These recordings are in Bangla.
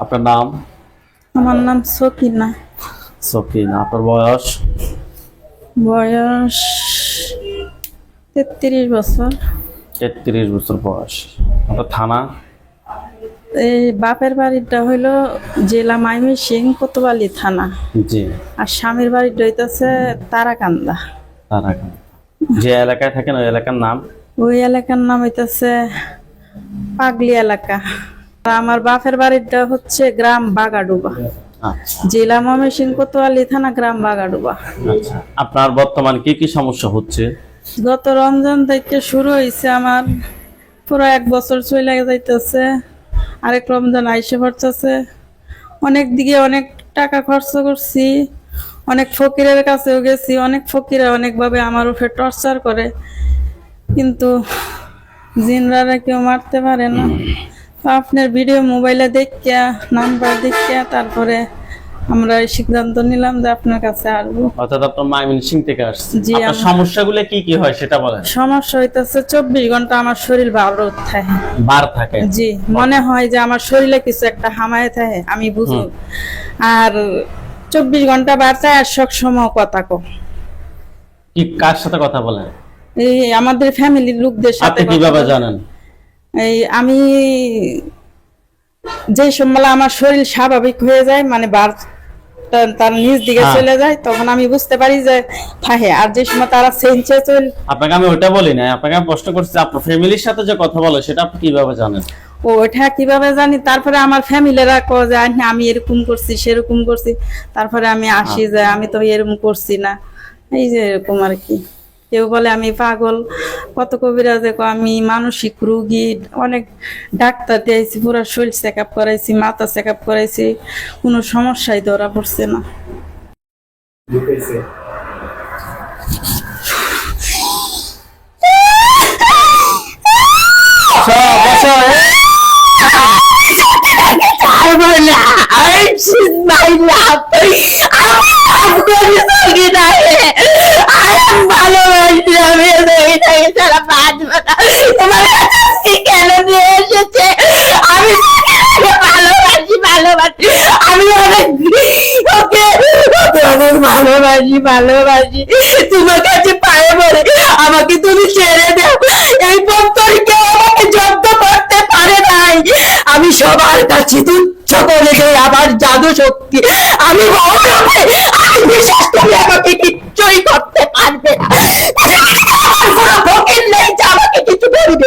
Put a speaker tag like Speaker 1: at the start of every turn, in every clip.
Speaker 1: আপনার নাম?
Speaker 2: আমার নাম সকিনা।
Speaker 1: সকিনা। আপনার বয়স?
Speaker 2: বয়স 33 বছর।
Speaker 1: 33 বছর বয়স। আপনার থানা?
Speaker 2: এই বাপের বাড়িটা হইলো জেলা ময়মনসিংহ কোতোয়ালি থানা।
Speaker 1: জি।
Speaker 2: আর স্বামীর বাড়িটা হইতাছে তারাকান্দা।
Speaker 1: তারাকান্দা। যে এলাকায় থাকেন ওই এলাকার নাম?
Speaker 2: ওই এলাকার নাম হইতাছে পাগলি এলাকা। আর আমার বাপের বাড়িটা হচ্ছে গ্রাম বাগাডুবা।
Speaker 1: আচ্ছা
Speaker 2: জেলা ময়মনসিংহ কোতোয়ালি থানা, গ্রাম বাগাডুবা।
Speaker 1: আচ্ছা। আপনার বর্তমান কি কি সমস্যা হচ্ছে?
Speaker 2: গত রমজান থেকে শুরু হয়েছে আমার, পুরো 1 বছর চলে যাইতেছে। আরেক রমজান আইসে পড়তেছে। অনেক দিকে অনেক টাকা খরচ করছি, অনেক ফকিরের কাছেও গেছি, অনেক ফকিরা অনেকভাবে আমার উপরে টর্চার করে, কিন্তু জিনরা কেউ মারতে পারে না। তো আপনার ভিডিও মোবাইলে দেখিয়া, নাম্বার দেখিয়া, তারপরে আমরা এই সিদ্ধান্ত নিলাম যে আপনার কাছে আসবো।
Speaker 1: অর্থাৎ আপনার ময়মনসিংহ থেকে আসছে।
Speaker 2: জি,
Speaker 1: আপনার সমস্যাগুলো কি কি হয় সেটা বলেন।
Speaker 2: সমস্যা হইতেছে 24 ঘন্টা আমার শরীর ভালো থাকে।
Speaker 1: বার থাকে?
Speaker 2: জি, মনে হয় যে আমার শরীরে কিছু একটা হামায় থাকে, আমি বুঝি। আর 24 ঘন্টা বাড়ছে আর সব সময় কথা কো।
Speaker 1: কি কার সাথে কথা বলেন?
Speaker 2: এই আমাদের ফ্যামিলির লোকদের সাথে।
Speaker 1: আপনি কিভাবে জানেন?
Speaker 2: এই আমি যে সময় আমার শরীর স্বাভাবিক হয়ে যায়, মানে তার নিজ দিকে চলে যায়, তখন আমি বুঝতে পারি যে থাকে। আর যে সময় তারা চেঞ্জে চল।
Speaker 1: আপনাকে আমি ওটা বলি না, আপনাকে আমি প্রশ্ন করছি আপনার ফ্যামিলির সাথে যে কথা বলে সেটা আপনি কিভাবে জানেন?
Speaker 2: ওটা কিভাবে জানি, তারপরে আমার ফ্যামিলিরা কয় যে আমি এরকম করছি সেরকম করছি, তারপরে আমি আসি যে আমি তো এরকম করছি না, এই যে এরকম আর কি। কেউ বলে আমি পাগল, কত কবিরাজে কয় আমি মানসিক রুগী। অনেক ডাক্তার দিয়েছি, পুরো শরীর চেক আপ করাইছি, মাথা চেক আপ করাইছি, কোনো সমস্যাই ধরা পড়ছে না।
Speaker 3: ভালোবাসি তোমার কাছে পায়ে পড়ে আমাকে তুমি ছেড়ে দাও। এই পত্তরকে আমাকে জব্দ করতে পারে নাই। আমি সবার কাছে তুচ্ছ করে দেই আমার জাদু শক্তি। আমি আমি বিশ্বাস করি আমাকে কিচ্ছুই করতে পারবে না। ফকির নেই যে আমাকে কিছু করবে।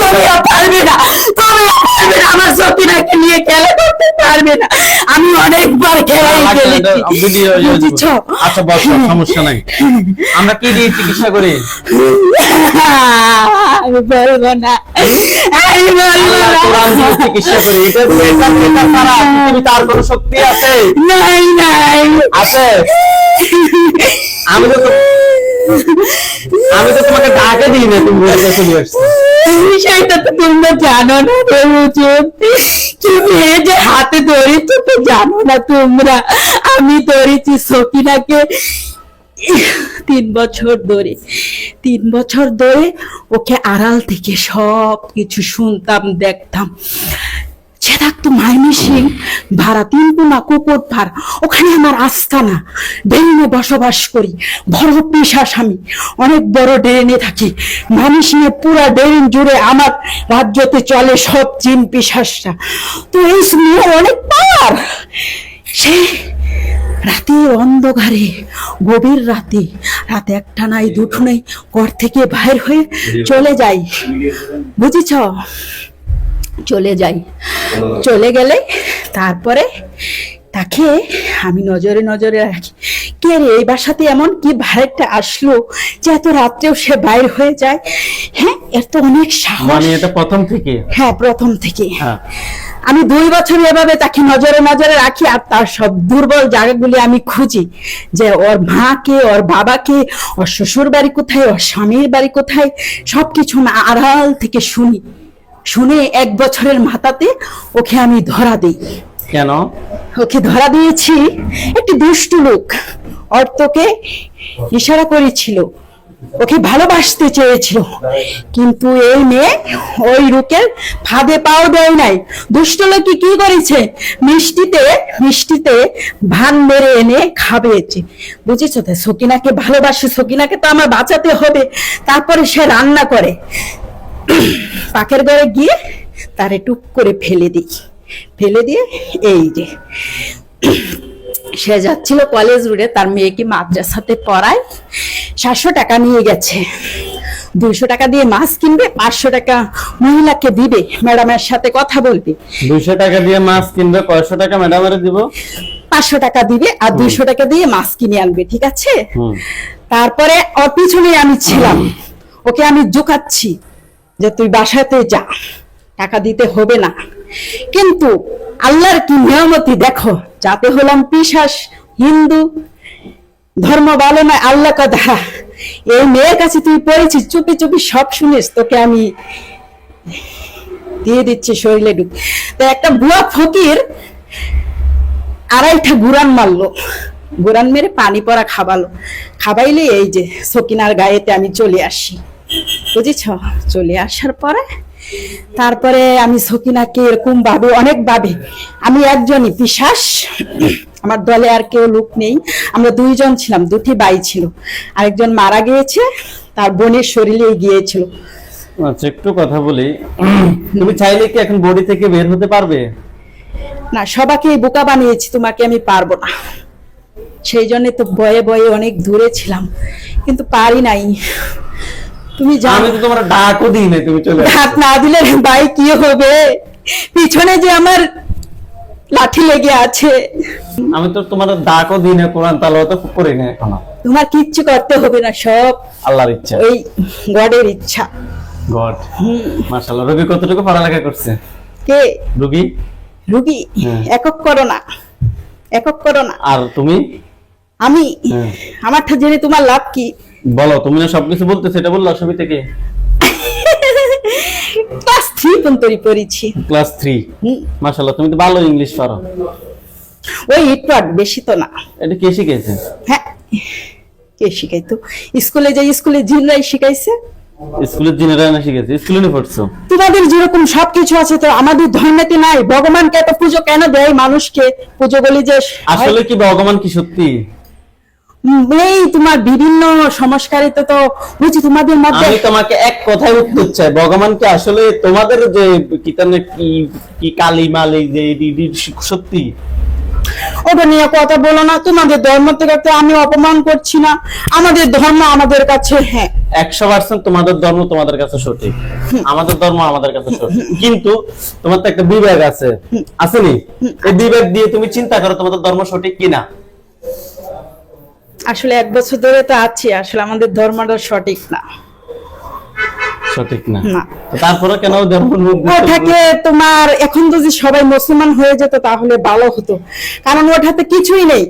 Speaker 3: তুমিও পারবে না, তুমিও পারবে না। আমার সকিনাকে নিয়ে খেলা করতে পারবে না। আমি অনেকবার খেলাই খেলেছি।
Speaker 1: আচ্ছা বসো, সমস্যা নাই। আমরা কি দিয়ে চিকিৎসা করি?
Speaker 3: আমি বলবো না, আমি বলবো না।
Speaker 1: কোরআন দিয়ে চিকিৎসা করি। এটা ছাড়া পৃথিবীতে তার কোনো শক্তি আছে?
Speaker 3: নাই নাই
Speaker 1: আছে। আমি তো তোমাকে ডাকে দিই না, তুমি বলে চলে আসছো।
Speaker 3: বিষয়টা তো তোমরা জানো না। তুমি যে হাতে ধরেছো তো জানো না তোমরা। আমি ধরেছি সকিনাকে 3 বছর ধরে। 3 বছর ধরে ওকে আড়াল থেকে সব কিছু শুনতাম, দেখতাম। সে থাকতো ময়মনসিংহ ভাড়া 3 কোনা কুকুর ভাড়া, ওখানে আমার আস্তানা। ড্রেনে বসবাস করি, বড় পিশাচ আমি, অনেক বড় ড্রেনে থাকি। ময়মনসিংহে পুরা ড্রেন জুড়ে আমার রাজ্যতে চলে সব জিন পিশাচরা। তো এই সময় অনেক পার। সে রাতে অন্ধকারে, গভীর রাতে, রাতে 1টা নাই 2টো নাই, ঘর থেকে বাইর হয়ে চলে যাই, বুঝেছ? চলে যাই। চলে গেলে তারপরে তাকে আমি নজরে নজরে রাখি। কে রে এই বাসাতে এমন কি ভাড়াটা আসলো যে এত রাত্রেও সে বাইর হয়ে যায়? হ্যাঁ, এর তো অনেক সাহস।
Speaker 1: মানে এটা প্রথম থেকে?
Speaker 3: হ্যাঁ, প্রথম থেকে।
Speaker 1: হ্যাঁ।
Speaker 3: আমি 2 বছর এভাবে তাকে নজরে নজরে রাখি, আর তার সব দুর্বল জায়গাগুলি আমি খুঁজি, যে ওর মাকে, ওর বাবাকে, ওর শ্বশুর বাড়ি কোথায়, ওর স্বামীর বাড়ি কোথায়, সবকিছু আমি আড়াল থেকে শুনি। শুনে 1 বছরের মাথাতে ওকে আমি ধরা দিই।
Speaker 1: কেন?
Speaker 3: ওকে ধরা দিয়েছি, একটি দুষ্ট লোক অর্থকে ইশারা করেছিল ওকে ভালোবাসতে চেয়েছিল, কিন্তু এই মেয়ে ওই রুকের ফাঁদে পাও দেয় নাই। দুষ্ট লোকে কি করেছে, মিষ্টিতে মিষ্টিতে ভান মেরে এনে খাবেছে, বুঝেছো তো? সকিনাকে ভালোবাসে, সকিনাকে তো আমার বাঁচাতে হবে। তারপরে সে রান্না করে, পাকের ঘরে গিয়ে তারে টুক করে ফেলে দিই, ফেলে দিয়ে এই যে সে যাচ্ছিল কলেজ রোডে, তার মেয়েকে মাদ্রাসাতে পড়ায়, 700 টাকা নিয়ে গেছে। 200 টাকা দিয়ে মাছ কিনবে, 500 টাকা মহিলাকে দিবে, ম্যাডামের সাথে কথা বলবে।
Speaker 1: 200 টাকা দিয়ে মাছ কিনবে, 500 টাকা ম্যাডামের দিব,
Speaker 3: 500 টাকা দিবে আর 200 টাকা দিয়ে মাছ কিনে আনবে, ঠিক আছে? তারপরে ওর পিছনে আমি ছিলাম, ওকে আমি জোকাচ্ছি যে তুই বাসাতে যা, টাকা দিতে হবে না। কিন্তু আল্লাহর কি নিয়ামতি দেখো, যাতে হলাম পিশাচ, হিন্দু ধর্ম ভালো না, আল্লাহ কথা। এই মেয়ের কাছে তুই পড়েছিস, চুপি চুপি সব শুনিস, তোকে আমি দিয়ে দিচ্ছি শরীরে ঢুক। তো একটা বুয়া ফকির 2.5টা গুরান মারলো, গুরান মেরে পানি পড়া খাবালো, খাবাইলে এই যে সকিনার গায়েতে আমি চলে আসি, বুঝেছ? চলে আসার পরে তারপরে আমি সকিনাকে এরকম ভাবে, অনেক ভাবে আমি একজনই পিশাচ, আমার দলে আর কেউ লোক নেই, আমরা 2 জন ছিলাম, 2টি ভাই ছিল, আরেকজন মারা গিয়েছে, তার বোনের শরীরে গিয়েছিল।
Speaker 1: আচ্ছা, একটু কথা বলি, তুমি চাইলে কি এখন বডি থেকে বের হতে পারবে?
Speaker 3: না, সবাইকে বোকা বানিয়েছি, তোমাকে আমি পারবো না, সেই জন্য তো বয়ে বয়ে অনেক দূরে ছিলাম, কিন্তু পারি নাই। তুমি
Speaker 1: আমি
Speaker 3: জানো
Speaker 1: তো তোমার ডাকও দিই না, তুমি চলে
Speaker 3: হাত না দিলে ভাই কি হবে, পিছনে যে আমার লাঠি লেগে আছে।
Speaker 1: আমি তো তোমার ডাকও দিই না, কোরআন তালাওয়াত করি না এখনো।
Speaker 3: তোমার কিচ্ছু করতে হবে না, সব
Speaker 1: আল্লাহর ইচ্ছা,
Speaker 3: ওই গডের ইচ্ছা।
Speaker 1: গড। মাশাআল্লাহ। রবি কতটুকু পড়ালেখা করছে?
Speaker 3: কে?
Speaker 1: রুগী।
Speaker 3: রুগী একক করো না, একক করো না।
Speaker 1: আর তুমি?
Speaker 3: আমি আমারটা জেনে তোমার লাভ কি?
Speaker 1: বলো, তুমি না সবকিছু বলতে, সেটা বললো সবই থেকে।
Speaker 3: ক্লাস 3 পর্যন্ত পড়েছি।
Speaker 1: ক্লাস 3? মাশাআল্লাহ, তুমি তো ভালো ইংলিশ পারো।
Speaker 3: ওই ইটপাট, বেশি তো না।
Speaker 1: এটা কে শিখাইছে?
Speaker 3: হ্যাঁ, কে শিখাইতো? স্কুলে যাই, স্কুলে জিনরাই শিখাইছে।
Speaker 1: স্কুলের জিনেরা না শিখাইছে? স্কুলে নিয়ে পড়ছো?
Speaker 3: তোমাদের যেরকম সবকিছু আছে, তো আমাদের ধর্মেতে নাই। ভগবানকে এত পুজো কেন দেয় মানুষকে? পুজো বলি যে
Speaker 1: আসলে কি ভগবান কি সত্যি?
Speaker 3: এই তোমার বিভিন্ন সংস্কারিত তো বুঝি তোমাদের মধ্যে।
Speaker 1: আমি তোমাকে এক কথায় উত্তর চাই, ভগবান কি আসলে তোমাদের যে কিতানে কি কালী মালি যে সত্যি?
Speaker 3: ওটা নিয়ে কথা বলো না, তোমাদের ধর্ম থেকে তো আমি অপমান করছি না, আমাদের ধর্ম আমাদের কাছে। হ্যাঁ,
Speaker 1: 100% তোমাদের ধর্ম তোমাদের কাছে সঠিক, আমাদের ধর্ম আমাদের কাছে সঠিক, কিন্তু তোমার তো একটা বিবেক আছে, আসেনি? এই বিবেক দিয়ে তুমি চিন্তা করো তোমাদের ধর্ম সঠিক কিনা।
Speaker 3: আসলে 1 বছর ধরে তো আছি, আসলে আমাদের ধর্মটা সঠিক না।
Speaker 1: সঠিক না?
Speaker 3: না।
Speaker 1: তারপরে কেন ধর্ম?
Speaker 3: ওটাকে তোমার এখন যদি সবাই মুসলমান হয়ে যেত তাহলে ভালো হতো, কারণ ওটাতে কিছুই নেই,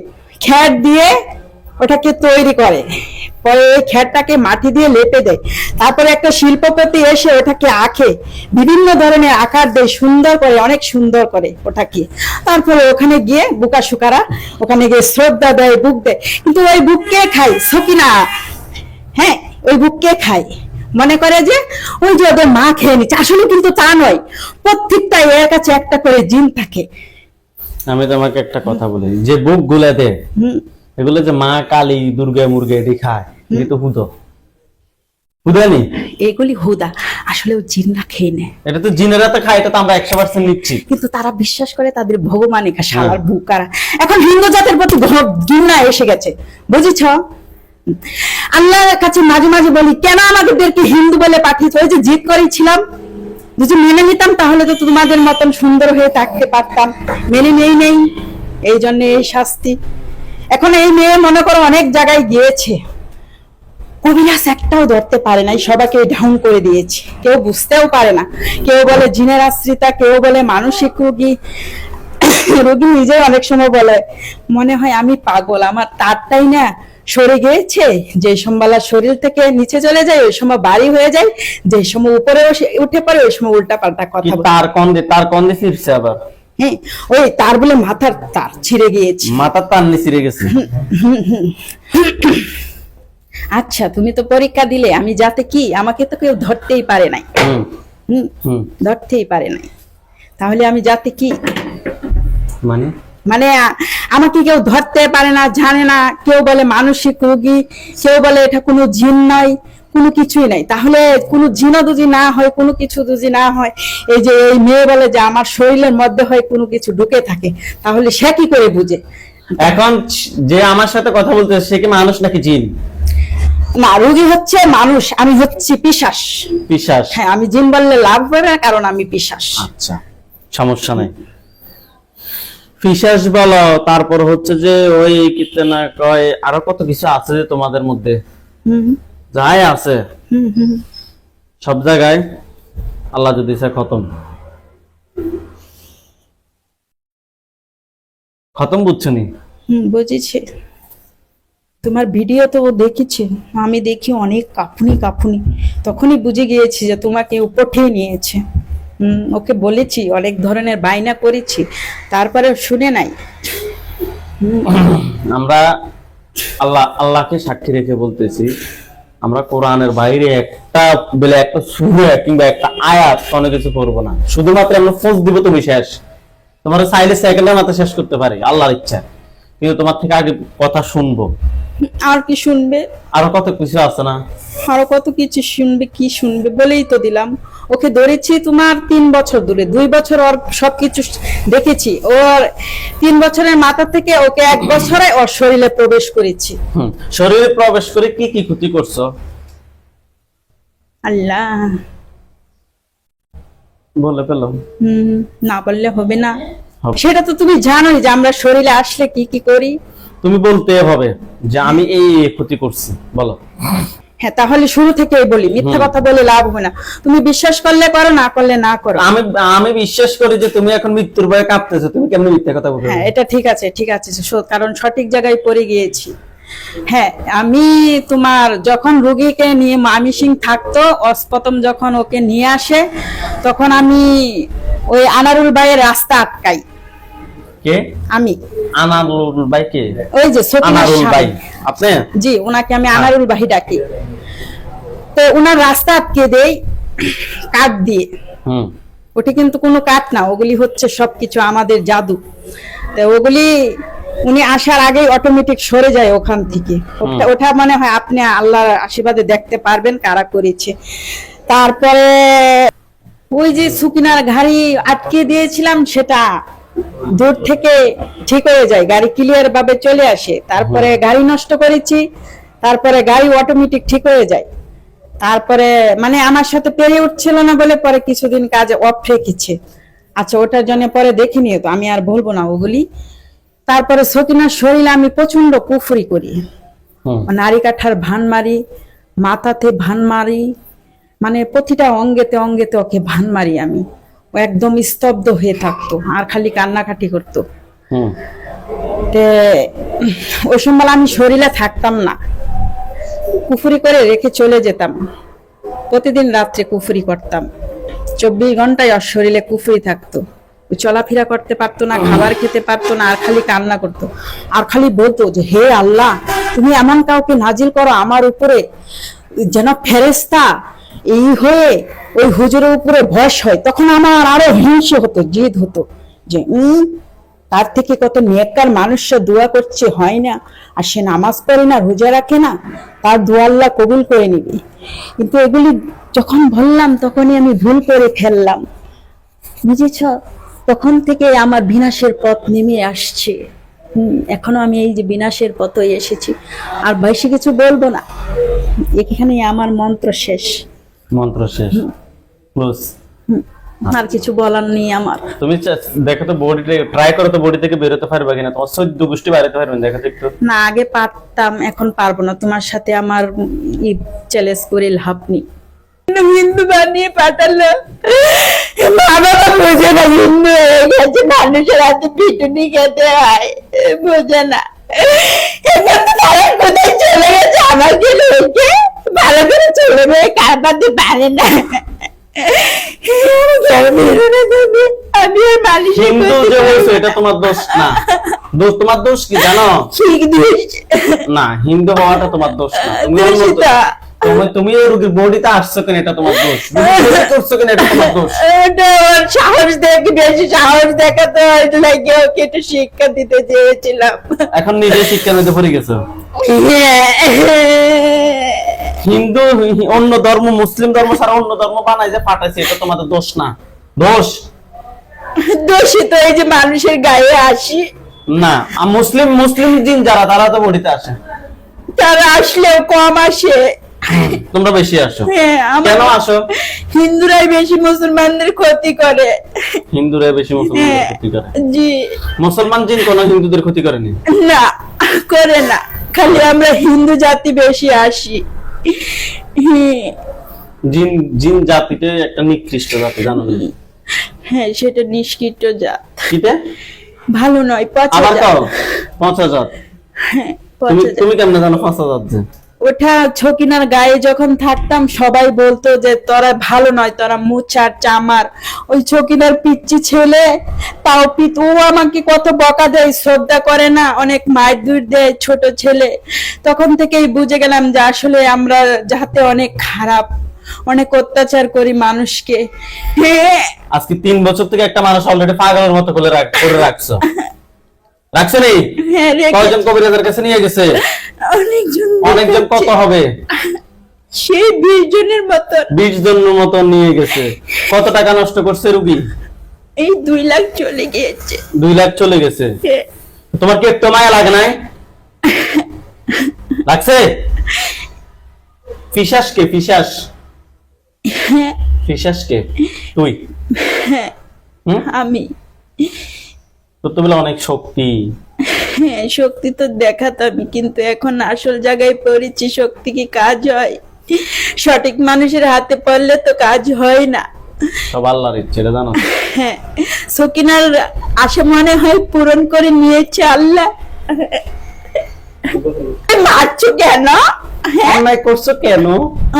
Speaker 3: খ্যাট দিয়ে ওটাকে তৈরি করে, পরে ওই খ্যাটটাকে মাটি দিয়ে লেপে দেয়, তারপরে একটা শিল্পপতি এসে ওটাকে আঁকে, বিভিন্ন ধরনের আকার দেয়, সুন্দর করে, অনেক সুন্দর করে ওটাকে। তারপরে ওখানে গিয়ে বুকা সুকারা ওখানে গিয়ে শ্রদ্ধা দেয়, বুক দেয়, কিন্তু ওই বুক কে খায়? সকিনা। হ্যাঁ, ওই বুক কে খায়? মনে করে যে ওই যে ওদের মা খেয়ে নিচ্ছে, আসলে কিন্তু তা নয়, প্রত্যেকটা এর কাছে একটা করে জিন থাকে।
Speaker 1: আমি তোমাকে একটা কথা বলি, যে বুক গুলা দে, এগুলো যে মা কালী দুর্গা মুর্গে এটি খায়, এটি তো হুদো, হুদানি।
Speaker 3: এগুলি হুদা, আসলে ও জিনরা খেয়ে নেয়।
Speaker 1: এটা তো জিনেরা তো খায়, এটা তো আমরা 100% নিচ্ছি,
Speaker 3: কিন্তু তারা বিশ্বাস করে তাদের ভগবানে শালার বুকারা। এখন হিন্দু জাতের প্রতি ঘৃণা এসে গেছে, বুঝেছ? আল্লাহর কাছে মাঝে মাঝে বলি, কেন আমাদেরকে হিন্দু বলে পাঠিয়েছে? ওই যে জিদ করেছিলাম, যদি মেনে নিতাম তাহলে তো তোমাদের মতন সুন্দর হয়ে থাকতে পারতাম, মেনে নেই, এই জন্য এই শাস্তি। এখন এই মেয়ে মনে করো অনেক জায়গায় গিয়েছে, কবিরাজ একটাও ধরতে পারে নাই, সবাইকে ডাউন করে দিয়েছে, কেউ বুঝতেও পারে না, কেউ বলে জিনের আশ্রিতা, কেউ বলে মানসিক রোগী। রোগী নিজে অনেক সময় বলে মনে হয় আমি পাগল, আমার তারটাই না সরে গিয়েছে, যে সম্বালা শরীর থেকে নিচে চলে যায় ওই সময় বাড়ি হয়ে যায়, যে সময় উপরে উঠে পড়ে ওই সময় উল্টা পাল্টা কথা বলে।
Speaker 1: তার কন্দে ফিরছে আবার।
Speaker 3: হ্যাঁ, ওই তার বলে মাথার তার ছিঁড়ে গিয়েছে,
Speaker 1: মাথার তার ছিঁড়ে গেছে।
Speaker 3: আচ্ছা তুমি তো পরীক্ষা দিলে, আমি যাতে কি, আমাকে তো কেউ ধরতেই পারে নাই।
Speaker 1: হুম
Speaker 3: হুম,
Speaker 1: হুম
Speaker 3: ধরতেই পারে নাই, তাহলে আমি যাতে কি,
Speaker 1: মানে
Speaker 3: মানে আমাকে কেউ ধরতে পারে না, জানে না, কেউ বলে মানসিক রোগী, কেউ বলে এটা কোনো জিন নাই, কোনো কিছুই নাই। তাহলে কোনো জিনও যদি না হয়, কোনো কিছু যদি না হয়, এই যে এই মেয়ে বলে যে আমার শরীরের মধ্যে হয় কোনো কিছু ঢুকে থাকে, তাহলে সে কি করে বুঝে?
Speaker 1: এখন যে আমার সাথে কথা বলতেছে সে কি মানুষ নাকি জিন?
Speaker 3: না, রোগী হচ্ছে মানুষ, আমি হচ্ছি পিশাচ।
Speaker 1: পিশাচ?
Speaker 3: হ্যাঁ, আমি জিন বললে লাভ হবে না, কারণ আমি পিশাচ।
Speaker 1: আচ্ছা, সমস্যা নাই। পিশাচ বলো, তারপর হচ্ছে যে ওই কিতে না কয় আরো কত কিছু আছে যে তোমাদের মধ্যে,
Speaker 3: হুম
Speaker 1: যাই আছে
Speaker 3: হুম হুম
Speaker 1: সব জায়গায় আল্লাহ যদি চায় খতম খতম, বুঝছো নি?
Speaker 3: হুম, বুঝেছি। তোমার ভিডিও তো ও দেখেছে, আমি দেখি অনেক কাঁপুনি কাঁপুনি, তখনই বুঝে গিয়েছি যে তোমাকে পঠিয়ে নিয়েছে। ওকে বলেছি, অনেক ধরনের বায়না করেছি, তারপরে শুনে নাই।
Speaker 1: আমরা আল্লাহকে সাক্ষী রেখে বলতেছি, আমরা কোরআনের বাইরে একটা বলে একটা সূরা কিংবা একটা আয়াত কোনো কিছু করবো না। শুধুমাত্র আমরা ফোঁস দিব, তুমি শেষ। তোমার চাইলে সেকেন্ডের মাথা শেষ করতে পারি আল্লাহর ইচ্ছা, কিন্তু তোমার থেকে আগে কথা শুনবো।
Speaker 3: আর কি শুনবে?
Speaker 1: আরো কত কিছু আছে না?
Speaker 3: আরো কত কিছু শুনবে, কি শুনবে বলেই তো দিলাম। ওকে ধরেছি তোমার 3 বছর দূরে, 2 বছর ওর সবকিছু দেখেছি, ওর 3 বছরের মাথা থেকে ওকে 1 বছরে ওর শরীরে প্রবেশ করেছি।
Speaker 1: শরীরে প্রবেশ করে কি কি ক্ষতি করছো?
Speaker 3: আল্লাহ,
Speaker 1: বলে পেলাম
Speaker 3: না বললে হবে না।
Speaker 1: হবে।
Speaker 3: সেটা তো তুমি জানোই যে আমরা শরীরে আসলে কি কি করি।
Speaker 1: তুমি বলতে হবে যে আমি এই এই ক্ষতি করছি, বলো।
Speaker 3: হ্যাঁ, তাহলে শুরু থেকেই বলি, মিথ্যা কথা বলে লাভ হবে না। তুমি বিশ্বাস করলে করো, না করলে না করো।
Speaker 1: আমি বিশ্বাস করি যে তুমি এখন মৃত্যুর ভয়ে কাঁপতেছো, তুমি কেমন মিথ্যা কথা বলছো?
Speaker 3: হ্যাঁ, এটা ঠিক আছে, ঠিক আছে, কারণ সঠিক জায়গায় পড়ে গিয়েছি। হ্যাঁ, আমি তোমার যখন রোগীকে নিয়ে মামিসিং থাকতো, প্রথম যখন ওকে নিয়ে আসে, তখন আমি ওই আনারুল ভাইয়ের রাস্তা আটকাই।
Speaker 1: কে?
Speaker 3: আমি।
Speaker 1: আনারুল ভাই কে?
Speaker 3: ওই যে সকিনার
Speaker 1: আনারুল ভাই
Speaker 3: স্বামী।
Speaker 1: আপনি?
Speaker 3: জি, ওনাকে আমি আনারুল ভাই ডাকি। তো ওনার রাস্তা আটকে দেই কাঠ দিয়ে। ওটা কিন্তু কোনো কাঠ না, ওগুলি হচ্ছে সবকিছু আমাদের জাদু। তো ওগুলি উনি আসার আগেই অটোমেটিক সরে যায় ওখান থেকে। ওটা মনে হয় আপনি আল্লাহর আশীর্বাদে দেখতে পারবেন কারা করেছে। তারপরে ওই যে সুকিনার গাড়ি আটকে দিয়েছিলাম, সেটা দূর থেকে ঠিক হয়ে যায়, গাড়ি ক্লিয়ার ভাবে চলে আসে। তারপরে গাড়ি নষ্ট করেছি, তারপরে গাড়ি অটোমেটিক ঠিক হয়ে যায়। তারপরে মানে আমার সাথে পেরে উঠছিল না বলে পরে কিছুদিন কাজে অফ রেখেছে। আচ্ছা, ওটার জন্য পরে দেখিনি, তো আমি আর বলবো না ওগুলি। তারপরে সকিনার শরীরে আমি প্রচন্ড কুফরি করি, নারী কাঠার ভান মারি, মাথাতে ভান মারি, মানে প্রতিটা অঙ্গেতে অঙ্গেতে ওকে ভান মারি আমি। ও একদম স্তব্ধ হয়ে থাকতো আর খালি কান্নাকাটি করতো। ওই সময় আমি শরীরে থাকতাম না, কুফরি করে রেখে চলে যেতাম। প্রতিদিন রাত্রে কুফরি করতাম, 24 ঘন্টায় ওর শরীরে কুফরি থাকতো। চলাফেরা করতে পারতো না, খাবার খেতে পারতো না, আর খালি কান্না করতো। আর খালি বলতো যে হে আল্লাহ, তুমি এমন কাউকে নাজিল করো আমার উপরে যেন ফেরেশতা এই হয়ে ওই হুজুরের উপরে ভয় হয়। তখন আমার আরো হিংসা হতো, জিদ হতো যে তার থেকে কত নেককার মানুষরা দোয়া করছে, হয় না, আর সে নামাজ পড়ে না, রোজা রাখে না, তার দোয়া আল্লাহ কবুল করে নিবে। কিন্তু এগুলি যখন বললাম তখনই আমি ভুল করে ফেললাম, বুঝেছ? তখন থেকে আমার বিনাশের পথ নেমে আসছে। এখনো আমি এই যে বিনাশের পথে এসেছি, আর বেশি কিছু বলবো না, এখানে আমার মন্ত্র শেষ।
Speaker 1: মন্ত্র শেষ, ক্লোজ।
Speaker 3: আর কিছু বলার নেই আমার।
Speaker 1: তুমি দেখো তো বডিতে ট্রাই করো তো, বডি থেকে বেরোতে পারবে কিনা, তোমার 14 গোষ্ঠী বাইরে পারবেন, দেখো তো একটু।
Speaker 3: না, আগে পারতাম, এখন পারবো না। তোমার সাথে আমার চ্যালেঞ্জ করে লাভ নেই। হিন্দু বানিয়ে পাঠালো, বাবা বোঝে না, হিন্দু হয়ে গেছে, মানুষের হাতে পিটুনি খেতে হয়, বোঝে না। কোথায় চলে গেছে আমাকে, লোকে ভালো করে চলে গিয়ে কারবাতে পারে না। আমি আর মালিশ,
Speaker 1: হিন্দু যে বলছো এটা তোমার দোষ না। দোষ তোমার দোষ কি জানো?
Speaker 3: ঠিক দোষ।
Speaker 1: না, হিন্দু হওয়াটা তোমার দোষ না। তুমি
Speaker 3: দোষিতা।
Speaker 1: তুমি এই রোগীর বডিতে আসছো কেন এটা তোমার দোষ। তুমি করছো কেন এটা তোমার দোষ।
Speaker 3: এটা ওর সাহস দেখে বেশি সাহস দেখাতে লাগে, ওকে একটু শিক্ষা দিতে চেয়েছিলাম।
Speaker 1: এখন নিজে শিক্ষা নিতে পড়ে গেছো। হিন্দু অন্য ধর্ম, মুসলিম ধর্ম ছাড়া অন্য ধর্ম বানাই যে পাঠাইছে, এটা তোমাদের দোষ না। দোষ
Speaker 3: দোষী তো এই যে মানুষের গায়ে আসি,
Speaker 1: না। মুসলিম মুসলিম জিন যারা, তারা তো বডিতে আসে।
Speaker 3: তারা আসলেও কম আসে।
Speaker 1: তোমরা বেশি আসো।
Speaker 3: হ্যাঁ,
Speaker 1: কেন আসো?
Speaker 3: হিন্দুরাই বেশি মুসলমানদের ক্ষতি করে।
Speaker 1: হিন্দুরা বেশি মুসলমানদের ক্ষতি করে।
Speaker 3: জি।
Speaker 1: মুসলমান জিন কোন হিন্দুদের ক্ষতি করেনি।
Speaker 3: না, করে না, খালি আমরা হিন্দু জাতি বেশি আসি।
Speaker 1: জিন জিন জাতিতে একটা নিকৃষ্ট জাতি, জানো না?
Speaker 3: হ্যাঁ, সেটা নিষ্কৃত জাত,
Speaker 1: কিতে
Speaker 3: ভালো নয়, পচা
Speaker 1: আবার
Speaker 3: জাত।
Speaker 1: কও ৫০০০।
Speaker 3: হ্যাঁ,
Speaker 1: তুমি
Speaker 3: পচা জাত।
Speaker 1: তুমি কেমনে জানো ৫০০০ যে?
Speaker 3: ওঠা ছকিনার গায়ে যখন থাকতাম সবাই বলতো যে তোরা ভালো নয়, তোরা মুচার চামার। ওই ছকিনার পিচ্চি ছেলে, তাও ও আমাকে কত বকা দেয়, শ্রদ্ধা করে না, অনেক মায়ের দূর দেয় ছোট ছেলে। তখন থেকেই বুঝে গেলাম যে আসলে আমরা যাতে অনেক খারাপ, অনেক অত্যাচার করি মানুষকে। হ্যাঁ,
Speaker 1: আজকে ৩ বছর থেকে একটা মানুষ অলরেডি পাগলের মতো করে রাখছো। রাখছে নি?
Speaker 3: হ্যাঁ,
Speaker 1: কয়জন কবিরাজের কাছে নিয়ে গেছে? অনেকজন। কত হবে?
Speaker 3: সেই 20 জনের মতন।
Speaker 1: 20 জনের মতো নিয়ে গেছে। কত টাকা নষ্ট করছে রুগী?
Speaker 3: এই 2 লাখ চলে গিয়েছে।
Speaker 1: 2 লাখ চলে গেছে।
Speaker 3: হ্যাঁ।
Speaker 1: তোমার কি একটু মায়া লাগে নাই? লাগছে? ফিসাস কে? ফিসাস ফিসাস কে? তুই?
Speaker 3: হ্যাঁ, আমি।
Speaker 1: তো তো বলে অনেক শক্তি।
Speaker 3: হ্যাঁ, শক্তি তো দেখাতাম, কিন্তু এখন আসল জায়গায় পড়েছি। শক্তি কি কাজ হয়? সঠিক মানুষের হাতে পড়লে তো কাজ হয় না।
Speaker 1: সব আল্লাহর ইচ্ছে, এটা জানো?
Speaker 3: হ্যাঁ, সকিনার আশা মনে হয় পূরণ করে নিয়েছে আল্লাহ। মারছো কেন?
Speaker 1: অন্যায় করছো কেন?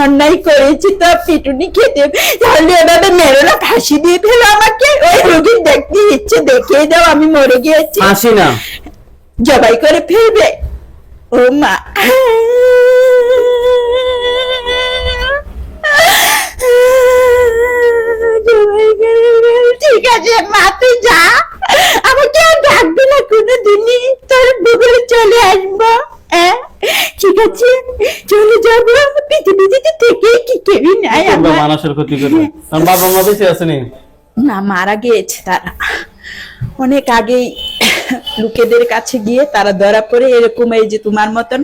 Speaker 3: অন্যায় করেছি তো পিটুনি খেতে, তাহলে এভাবে মেরো না, ফাঁসি দিয়ে ফেলো আমাকে। ওই রোগীর দেখতে ইচ্ছে দেখিয়ে দাও আমি মরে গিয়েছি,
Speaker 1: আসি না।
Speaker 3: জবাই করে ফেলবে। ও মা, জবাই করে ফেল। ঠিক আছে মা, তুই যা, আমাকে আর ডাকবে না কোনোদিনই, তোর বুবুরে চলে আসবো। ঠিক আছে, চলে যাবো। পৃথিবীতে থেকে কি কেবি নাই
Speaker 1: তোমরা
Speaker 3: আমার।
Speaker 1: মানুষের ক্ষতি করে। আমার বাবা মা বেঁচে আসেনি?
Speaker 3: না, মারা গিয়েছে তারা অনেক আগেই। লোকেদের কাছে গিয়ে তারা ধরা পড়ে এরকম, এই যে তোমার মতন।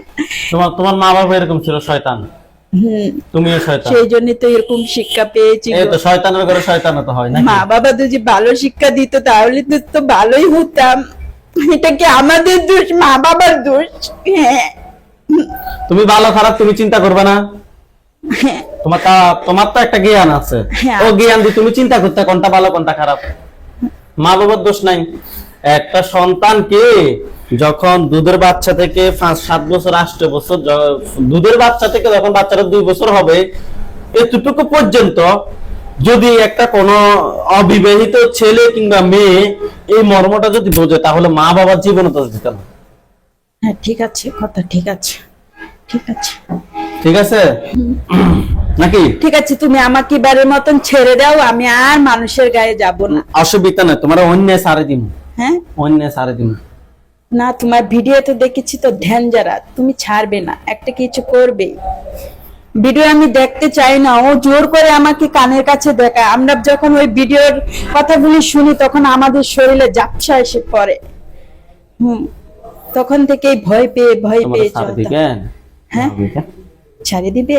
Speaker 1: তোমার মা বাবা এরকম ছিল, শয়তান। তুমিও শয়তান।
Speaker 3: সেই জন্য তো এরকম শিক্ষা পেয়েছি।
Speaker 1: এই তো শয়তানের ঘরে শয়তানও তো হয় নাকি?
Speaker 3: মা বাবা যদি ভালো শিক্ষা দিত তাহলে তো ভালোই হতাম। এটা কি আমাদের দোষ, মা বাবার দোষ? হ্যাঁ।
Speaker 1: তুমি ভালো খারাপ তুমি চিন্তা করবে না? তোমার তো একটা জ্ঞান আছে।
Speaker 3: হ্যাঁ।
Speaker 1: ও জ্ঞান দিয়ে তুমি চিন্তা করতে কোনটা ভালো কোনটা খারাপ। মা বাবার দোষ নাই। একটা সন্তানকে যখন দুধের বাচ্চা থেকে 5-7 বছর 8 বছর, দুধের বাচ্চা থেকে যখন বাচ্চারা 2 বছর হবে, এতটুকু পর্যন্ত যদি একটা কোনো অবিবাহিত ছেলে কিংবা মেয়ে এই মর্মটা যদি বোঝে, তাহলে মা বাবার জীবনে তো দিত না।
Speaker 3: হ্যাঁ, ঠিক আছে, কথা ঠিক আছে, ঠিক আছে,
Speaker 1: ঠিক আছে নাকি?
Speaker 3: ঠিক আছে, তুমি আমাকে এবারের মতন ছেড়ে দাও, আমি আর মানুষের গায়ে যাব না।
Speaker 1: অসুবিধা নাই, তোমার অন্যায় সারে দিন।
Speaker 3: হ্যাঁ,
Speaker 1: অন্যায় সারে দিন।
Speaker 3: না, তোমার ভিডিও তো দেখেছি তো, ধ্যান যারা, তুমি ছাড়বে না, একটা কিছু করবে। ভিডিও আমি দেখতে চাই না, ও জোর করে আমাকে কানের কাছে দেখায়। আমরা যখন ওই ভিডিওর কথাগুলি শুনি তখন আমাদের শরীরে ঝাপসা এসে পড়ে। তখন থেকেই ভয় পেয়ে চলতাম। হ্যাঁ, ছাড়ে দিবে?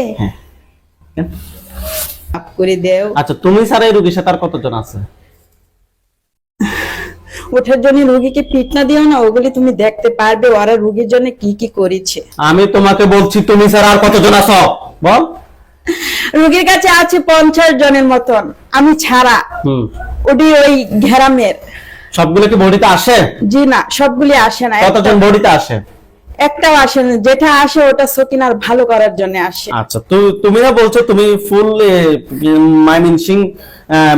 Speaker 3: মাফ করে দেও।
Speaker 1: আচ্ছা, তুমি ছাড়া এই রোগীর সাথে আর কতজন আছে?
Speaker 3: ওঠার জন্য রোগীকে পিটনা দিও না, ওগুলি তুমি দেখতে পারবে ওরা রোগীর জন্য কি কি করেছে।
Speaker 1: আমি তোমাকে বলছি, তুমি ছাড়া আর কতজন আছো বল?
Speaker 3: রোগীর কাছে আছে 50 জনের মতন, আমি ছাড়া। ওটি ওই ঘেরামের।
Speaker 1: সবগুলো কি বডিতে আসে?
Speaker 3: জি না, সবগুলি আসে না।
Speaker 1: কতজন বডিতে আসে?
Speaker 3: একটাও আসে না। যেটা আসে ওটা সকিনার ভালো করার জন্য আসে।
Speaker 1: আচ্ছা, তুমি না বলছো তুমি ফুল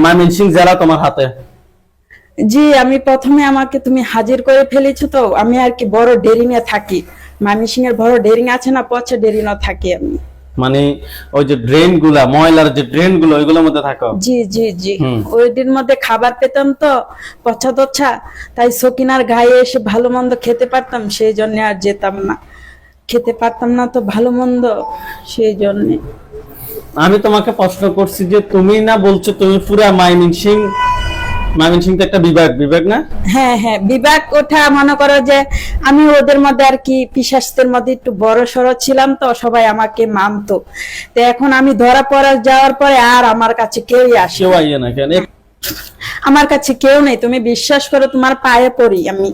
Speaker 1: ময়মনসিং জেলা তোমার হাতে?
Speaker 2: জি, আমি প্রথমে আমাকে তুমি হাজির করে ফেলেছো, তো আমি আর কি বড় ডেরিং এ থাকি। ময়মনসিং এর বড় ডেরিং আছে না, পচা ডেরিং এ থাকি আমি।
Speaker 1: মানে ওই যে ড্রেন গুলা, ময়লার যে ড্রেন গুলো, ওইগুলোর মধ্যে থাকো?
Speaker 2: জি জি জি, ওইটির মধ্যে খাবার পেতাম তো পচা তচ্ছা, তাই সকিনার গায়ে এসে ভালো মন্দ খেতে পারতাম, সেই জন্য আর যেতাম না, খেতে পারতাম না তো ভালো মন্দ, সেই জন্য।
Speaker 1: আমি তোমাকে প্রশ্ন করছি যে তুমি না বলছো তুমি পুরা ময়মনসিং, ময়মনসিং তো একটা বিভাগ, বিভাগ না?
Speaker 2: হ্যাঁ হ্যাঁ, বিভাগ। ওঠা মনে করো যে আমি ওদের মধ্যে আর কি পিশাচদের মধ্যে একটু বড় সড়ো ছিলাম, তো সবাই আমাকে মানতো। তো এখন আমি ধরা পড়া যাওয়ার পরে আর আমার কাছে কেউই আসে
Speaker 1: কেউ
Speaker 2: না।
Speaker 1: আইয়ে না কেন?
Speaker 2: আমার কাছে কেউ নেই, তুমি বিশ্বাস করো, তোমার পায়ে পড়ি আমি।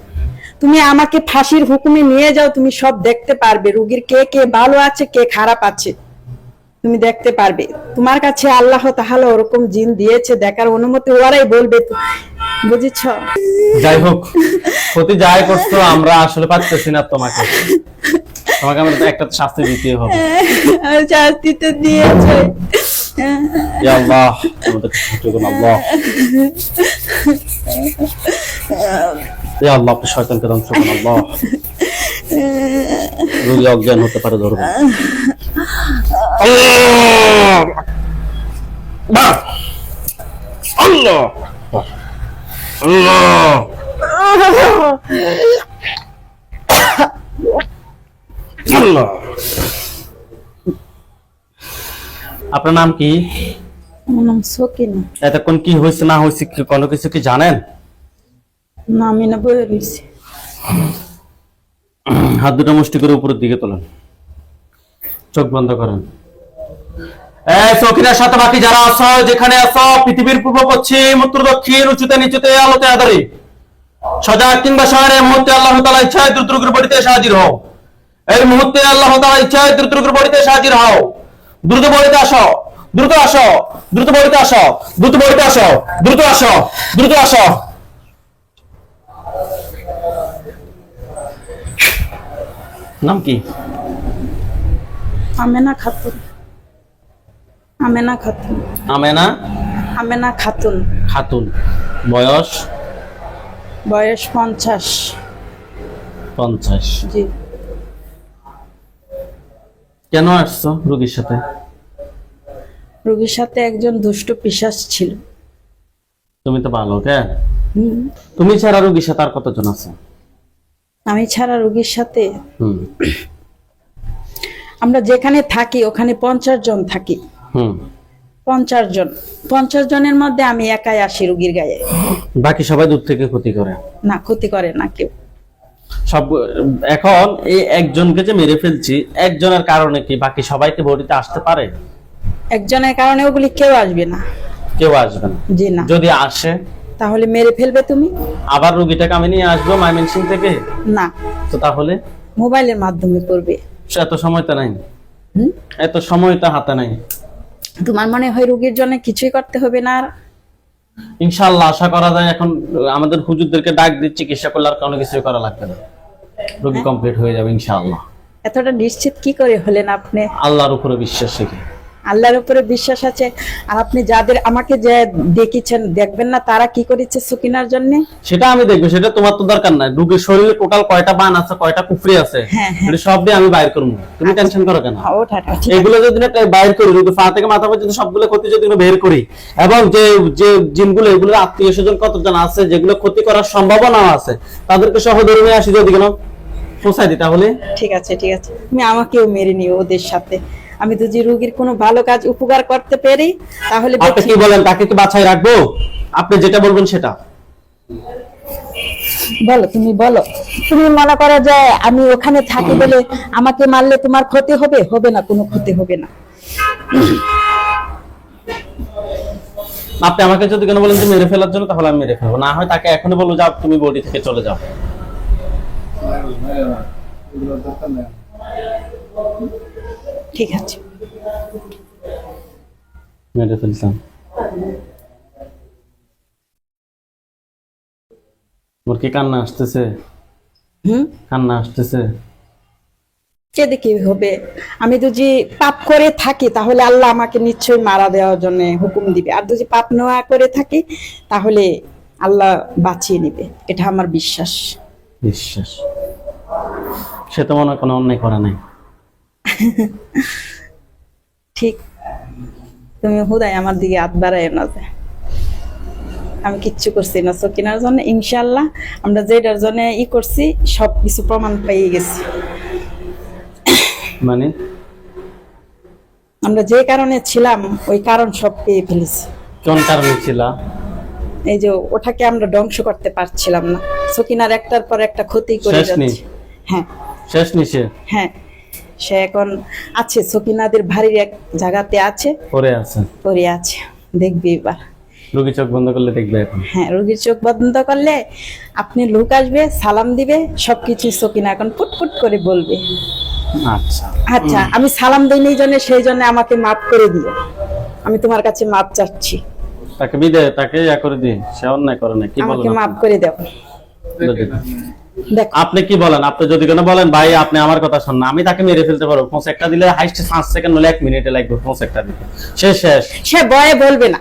Speaker 2: তুমি আমাকে ফাঁসির হুকুমে নিয়ে যাও, তুমি সব দেখতে পারবে, রোগীর কে কে ভালো আছে কে খারাপ আছে তুমি দেখতে পারবে। তোমার কাছে আল্লাহ তাআলা ওরকম জিন দিয়েছে, দেখার অনুমতি ওরাই বলবে, বুঝেছ?
Speaker 1: যাই হোক, ক্ষতি যাই করছো, আমরা আসলে পাচ্ছি না তোমাকে, তোমাকে আমরা একটা শাস্তি দিতে হবে।
Speaker 2: শাস্তি তো দিয়েছে।
Speaker 1: ইয়া আল্লাহ, আমাদের ক্ষতি করুন আল্লাহ। ইয়া আল্লাহ, আপনি শয়তানকে ধ্বংস করুন আল্লাহ। রোগী অজ্ঞান হতে পারে, ধরবেন আল্লাহ। বাহ! আল্লাহ আল্লাহ। আল্লাহ। আপনার নাম কি?
Speaker 2: আমার নাম সকিনা।
Speaker 1: এতক্ষণ কি হয়েছে না হয়েছে কোনো কিছু কি জানেন?
Speaker 2: না, আমি না বয়ে রয়েছি।
Speaker 1: হাত দুটো মুষ্টি করে উপরের দিকে তোলেন, চোখ বন্ধ করেন। সকিনার সাথে বাকি যারা আছো, যেখানে আছো, পৃথিবীর পূর্ব পশ্চিম উত্তর দক্ষিণ উঁচুতে নিচুতে আলোতে আধারে, সজাগ কিংবা শহরে, মুহূর্তে আল্লাহ তাআলা ইচ্ছায় দ্রুত রোগীর বাড়িতে এসে হাজির হও। এই মুহূর্তে আল্লাহ তাআলা ইচ্ছায় দ্রুত রোগীর বাড়িতে এসে হাজির হও। দ্রুত বাড়িতে আসো, দ্রুত আসো, দ্রুত বাড়িতে আসো, দ্রুত বাড়িতে আসো, দ্রুত আসো, দ্রুত আসো। নাম কি?
Speaker 2: আমেনা খাতুন। আমেনা খাতুন।
Speaker 1: আমেনা
Speaker 2: আমেনা খাতুন।
Speaker 1: খাতুন। বয়স?
Speaker 2: বয়স 50।
Speaker 1: 50।
Speaker 2: জি।
Speaker 1: কেন আসছো রোগীর সাথে?
Speaker 2: রোগীর সাথে একজন দুষ্ট পিশাচ ছিল।
Speaker 1: তুমি তো ভালো, কেন? তুমি ছাড়া রোগীর সাথে আর কতজন আছে?
Speaker 2: আমি ছাড়া রোগীর সাথে
Speaker 1: হুম
Speaker 2: আমরা যেখানে থাকি ওখানে 50 জন থাকি।
Speaker 1: হুম
Speaker 2: 50 জন। 50 জনের মধ্যে আমি একাই আসি রোগীর গায়ে।
Speaker 1: বাকি সবাই দূর থেকে ক্ষতি করে?
Speaker 2: না, ক্ষতি করে না কেউ।
Speaker 1: সব এখন এই একজনকে যে মেরে ফেলছি, একজনের কারণে কি বাকি সবাইকে বডিতে আসতে পারে?
Speaker 2: একজনের কারণে ওগুলি কেউ আসবে না।
Speaker 1: কেউ আসবে না?
Speaker 2: জি না।
Speaker 1: যদি আসে
Speaker 2: তাহলে মেরে ফেলবে তুমি।
Speaker 1: আবার রোগীটাকে আমি নিয়ে আসবো ময়মনসিং থেকে?
Speaker 2: না,
Speaker 1: তো তাহলে
Speaker 2: মোবাইলের মাধ্যমে করবে।
Speaker 1: এত সময় তো নাই,
Speaker 2: হুম?
Speaker 1: এত সময় তো হাতে নাই।
Speaker 2: তোমার মনে হয় রোগীর জন্য কিছুই করতে হবে না? আর
Speaker 1: ইনশাআল্লাহ আশা করা যায় এখন আমাদের হুজুরদেরকে ডাক দিয়ে চিকিৎসা করলে আর কোনো কিছু করা লাগবে না, রোগী কমপ্লিট হয়ে যাবে ইনশাআল্লাহ।
Speaker 2: এতটা নিশ্চিত কি করে হলেন আপনি?
Speaker 1: আল্লাহর উপরে বিশ্বাস রেখে।
Speaker 2: আল্লাহর উপরে বিশ্বাস আছে। আর আপনি যাদের আমাকে যে দেখেছেন, দেখবেন না তারা কি করেছে সকিনার জন্য?
Speaker 1: সেটা আমি দেখবো, সেটা তোমার তো দরকার নাই। রোগীর শরীরে টোটাল কয়টা বান আছে, কয়টা কুফরি আছে,
Speaker 2: হ্যাঁ, হ্যাঁ।
Speaker 1: এটা সব দিয়ে আমি বাইর করবো। তুমি টেনশন করো কেন?
Speaker 2: ওটা ঠিক আছে।
Speaker 1: এগুলো যদি না বাইর করি, রোগীর পা থেকে মাথা পর্যন্ত সবগুলো ক্ষতি যদি আমরা বের করি, এবং যে যে জিনগুলো, এগুলোর আত্মীয় স্বজন কতজন আছে যেগুলো ক্ষতি করার সম্ভাবনা আছে, তাদেরকে সহ ধরে নিয়ে আসি, যদি কেন পৌঁছাই দিই তাহলে।
Speaker 2: ঠিক আছে ঠিক আছে, তুমি আমাকেও মেরে নিও ওদের সাথে। আমি তো যে রোগীর কোনো ভালো কাজ উপকার করতে পারি তাহলে
Speaker 1: আপনি কি বলেন, তাকে কি বাছাই রাখবো? আপনি যেটা বলবেন সেটা
Speaker 2: বলো। তুমি বলো, তুমি মনে করো যে আমি ওখানে থাকি বলে আমাকে মারলে তোমার ক্ষতি হবে? হবে না, কোনো ক্ষতি হবে না।
Speaker 1: আপনি আমাকে যদি কেন বলেন যে মেরে ফেলার জন্য, তাহলে আমি মেরে ফেলবো। না হয় তাকে এখনই বলবো যাও তুমি বডি থেকে চলে যাও।
Speaker 2: ঠিক আছে।
Speaker 1: মেরে ফেলতাম। মোর কি কান্না আসতেছে? কান্না আসতেছে?
Speaker 2: কে দেখি হবে? আমি তো যে পাপ করে থাকি তাহলে আল্লাহ আমাকে নিশ্চয়ই মারা দেওয়ার জন্য হুকুম দিবে, আর যদি পাপ না করে থাকি তাহলে
Speaker 3: আল্লাহ বাঁচিয়ে নেবে, এটা আমার বিশ্বাস।
Speaker 1: বিশ্বাস? সে তো মনে হয় কোনো অন্যায় করে নাই।
Speaker 3: ঠিক, তুমি হুদাই আমার দিকে হাত বাড়ায় না যে আমি কিচ্ছু করছি না সকিনার জন্য। ইনশাল্লাহ আমরা যেটার জন্য করছি সবকিছু প্রমাণ পেয়ে গেছি।
Speaker 1: মানে
Speaker 3: আমরা যে কারণে ছিলাম ওই কারণ সব পেয়ে ফেলেছি।
Speaker 1: কোন কারণে ছিল?
Speaker 3: এই যে ওটাকে আমরা ধ্বংস করতে পারছিলাম না, সকিনার একটার পর একটা ক্ষতি করে
Speaker 1: শেষ নেই?
Speaker 3: যাচ্ছে। হ্যাঁ
Speaker 1: শেষ নিছে
Speaker 3: হ্যাঁ, সে এখন আছে সকিনাদের ভারীর এক জায়গাতে আছে,
Speaker 1: পরে আছে,
Speaker 3: পরে আছে, দেখবি এবার।
Speaker 1: রোগী চোখ বন্ধ করলে দেখবে এখন।
Speaker 3: হ্যাঁ, রোগীর চোখ বন্ধ করলে আপনি লোক আসবে, সালাম দিবে, সবকিছু সকিনা এখন ফুটফুট করে বলবে।
Speaker 1: আচ্ছা
Speaker 3: আচ্ছা, আমি সালাম দিইনি জন্য সেই জন্য আমাকে মাফ করে দিও, আমি তোমার কাছে মাফ চাচ্ছি,
Speaker 1: তাকে বিদে, তাকে ইয়া করে দিন, সে অন্যায় করে না। কি
Speaker 3: আমাকে
Speaker 1: বলেন
Speaker 3: মাফ করে দাও। দেখো
Speaker 1: আপনি? কি বলেন আপনি? যদি কোনো বলেন ভাই আপনি আমার কথা শুন না, আমি তাকে মেরে ফেলতে পারবো। ফোন একটা দিলে হাইস্ট 5 সেকেন্ড হলে 1 মিনিটে লাগবে ফোন একটা দিতে, শেষ।
Speaker 3: সে ভয়ে বলবে না,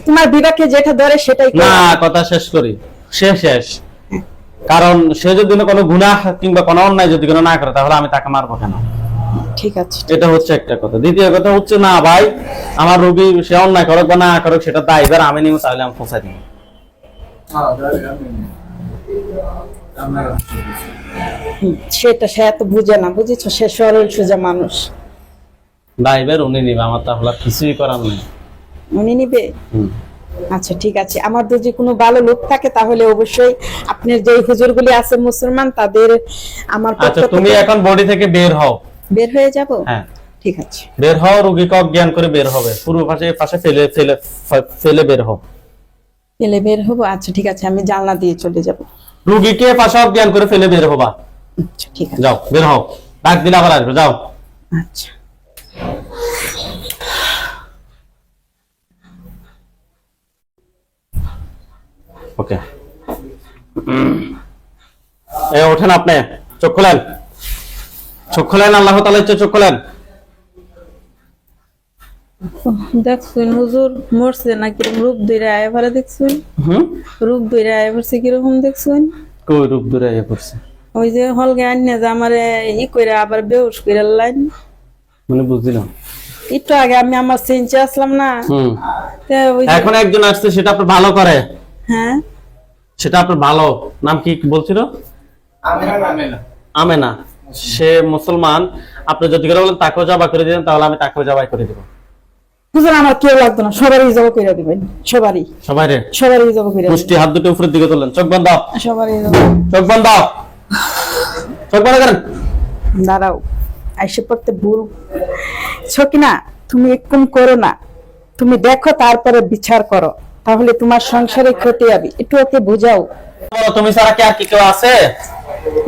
Speaker 3: তোমার বিবেকে যেটা ধরে সেটাই করো।
Speaker 1: না, কথা শেষ করি, শেষ। কারণ সে যদি কোনো গুনাহ কিংবা কোনো অন্যায় যদি কোনো না করে তাহলে আমি তাকে মারবো কেন?
Speaker 3: ঠিক আছে,
Speaker 1: এটা হচ্ছে একটা কথা। দ্বিতীয় কথা হচ্ছে, না ভাই আমার রোগী সে অন্যায় করুক বা না করুক সেটা দায়ভার আমি নিব, তাহলে আমি পৌঁছাই দিব।
Speaker 3: সেটা সে এত বুঝে না, বুঝেছো, সে সরল সোজা মানুষ,
Speaker 1: দায়ভার উনি নিবে, আমার তাহলে আর কিছুই করার নেই।
Speaker 3: উনি নিবে। আচ্ছা ঠিক আছে, আমার যদি কোনো ভালো লোক থাকে তাহলে অবশ্যই আপনার যে হুজুরগুলি আছে মুসলমান তাদের আমার পক্ষ
Speaker 1: আচ্ছা তুমি
Speaker 3: থেকে
Speaker 1: এখন বডি থেকে বের হও।
Speaker 3: বের হয়ে যাব।
Speaker 1: হ্যাঁ
Speaker 3: ঠিক আছে,
Speaker 1: বের হও, রোগীকে অজ্ঞান করে বের হবে, পূর্ব পাশে পাশে ফেলে বের হও।
Speaker 3: পেলে বের হবো। আচ্ছা ঠিক আছে, আমি জানলা দিয়ে চলে যাব।
Speaker 1: রোগীকে পাশে অজ্ঞান করে ফেলে বের হবা।
Speaker 3: আচ্ছা ঠিক আছে,
Speaker 1: যাও বের হও, ডাক দিলে আবার আসবে, যাও।
Speaker 3: আচ্ছা
Speaker 1: ওকে, ওঠেন আপনি, চোখ খোলেন, চোখ খোলেন, আল্লাহ তাআলা ইচ্ছে চোখ খোলেন।
Speaker 2: দেখছেন হুজুর মরছে না কিরকম রূপ ধরে আয় ভরে, দেখছেন রূপ ধরে আয় ভরছে কিরকম, দেখছেন
Speaker 1: কই রূপ ধরে আইয়া পড়ছে?
Speaker 2: ওই যে হলগে আনিয়ে যে আমার করে আবার বেউস করে লাইন।
Speaker 1: মানে বুঝলাম,
Speaker 2: একটু আগে আমি আমার চেঞ্চে আসলাম না, তে ওই যে-
Speaker 1: এখন একজন আসছে সেটা আপনার ভালো করে,
Speaker 2: হ্যাঁ
Speaker 1: সেটা আপনার ভালো। নাম কি বলছিল? আমেনা। সে মুসলমান, আপনি যদি করে বলেন তাকেও জবাই করে দিবেন তাহলে আমি তাকেও জবাই করে দিব।
Speaker 3: হুজুর আমার কেউ লাগতো না, সবারই জব করে দিবেন, সবারই
Speaker 1: সবাই
Speaker 3: জব করে দিবেন,
Speaker 1: মুষ্টি হাত দুটো উপরের দিকে তোলেন, চোখ বন্ধ,
Speaker 3: সবারই
Speaker 1: চোখ বন্ধ, চোখ বন্ধ করেন।
Speaker 3: দাঁড়াও, আইসে পড়তে ভুল সকিনা, তুমি এরকম করো না, তুমি দেখো তারপরে বিচার করো, তাহলে তোমার সংসারে ক্ষতি হবে, একটু ওকে বুঝাও।
Speaker 1: বলো, তুমি ছাড়া কি আর কি কেউ আছে?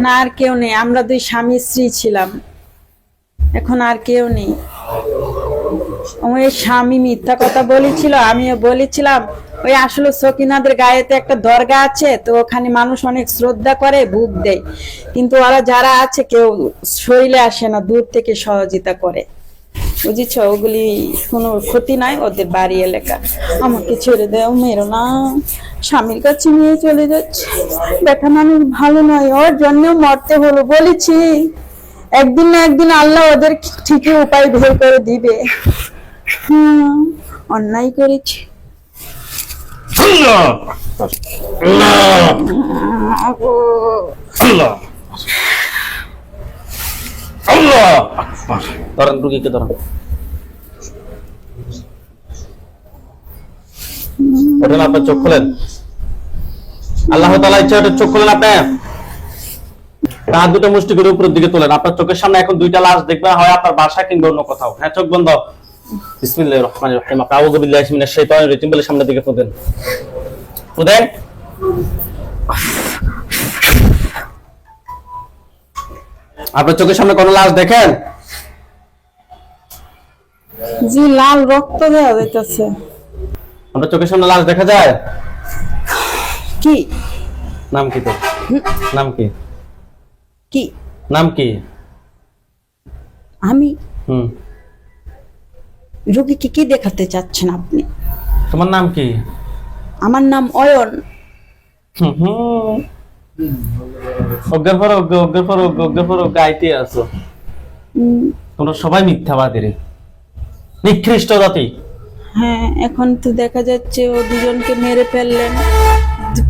Speaker 2: না আর কেউ নেই, আমরা দুই স্বামী স্ত্রী ছিলাম, এখন আর কেউ নেই। ওই স্বামী মিথ্যা কথা বলেছিল, আমিও বলেছিলাম। ওই আসলে সকিনাদের গায়েতে একটা দরগা আছে, তো ওখানে মানুষ অনেক শ্রদ্ধা করে, ভোগ দেয়, কিন্তু ওরা যারা আছে কেউ শরীরে আসে না, দূর থেকে সহযোগিতা করে, বুঝেছ, ওগুলি কোনো ক্ষতি নাই, ওদের বাড়ি এলাকা। আমাকে ছেড়ে দেও, মেরো না, স্বামীর কাছে নিয়ে চলে যাচ্ছে, দেখা মানুষ ভালো নয়, ওর জন্য মরতে হলো, বলেছি একদিন না একদিন আল্লাহ ওদের ঠিকই উপায় বের করে দিবে। অন্যায় করেছি।
Speaker 1: ধরেন রুগীকে, ধরেন, ওঠেন, আপনার চোখ খোলেন, আল্লাহ তাআলা ইচ্ছা ওটা চোখ খোলেন। আপনি হাত দুটো মুষ্টি করে উপরের দিকে তোলেন, আপনার চোখের সামনে এখন দুইটা লাশ দেখবেন, হয় আপনার বাসা কিংবা অন্য কোথাও। হ্যাঁ, চোখ বন্ধ। বিসমিল্লাহির রহমানির রহিম। আউযু বিল্লাহি মিনাশ শাইতানির রাজিম বলে সামনের দিকে ফুদেন, ফুদেন। আপনার চোখের সামনে কোন লাশ দেখেন?
Speaker 2: জি, লাল রক্ত দেওয়া যাইতেছে।
Speaker 1: আপনার চোখের সামনে লাশ দেখা যায়?
Speaker 3: কি
Speaker 1: নাম কি তোর? নাম কি?
Speaker 3: কি
Speaker 1: নাম কি?
Speaker 3: আমি
Speaker 1: হুম,
Speaker 3: রোগীকে কি দেখাতে চাচ্ছেন আপনি?
Speaker 1: তোমার নাম কি?
Speaker 3: আমার নাম অয়ন।
Speaker 1: অজ্ঞার পর অজ্ঞ, অজ্ঞার পর অজ্ঞ, অজ্ঞার পর অজ্ঞ আইতে আছো। তোমরা সবাই মিথ্যাবাদী রে, নিকৃষ্ট জাতি।
Speaker 2: হ্যাঁ, এখন তো দেখা যাচ্ছে ও দুজনকে মেরে ফেললেন।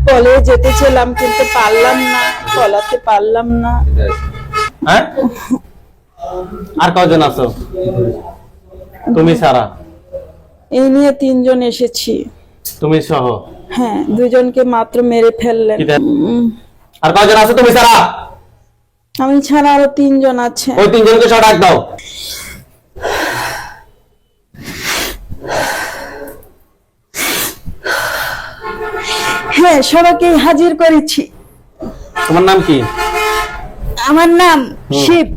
Speaker 2: পলে যেতেছিলাম কিন্তু পারলাম না, পলাতে পারলাম না।
Speaker 1: হ্যাঁ, আর কজন আছো তুমি ছাড়া?
Speaker 2: এই নিয়ে 3 জন এসেছি।
Speaker 1: তুমি সহ?
Speaker 2: হ্যাঁ, দুজনকে মাত্র মেরে ফেললেন।
Speaker 1: কি দেখ- আর কজন আছো তুমি ছাড়া?
Speaker 2: আমি ছাড়া আরো 3 জন আছে।
Speaker 1: ওই 3 জনকে সব ডাক দাও।
Speaker 2: হ্যাঁ, সবাইকে হাজির করেছি।
Speaker 1: তোমার নাম কি?
Speaker 2: আমার নাম শিব।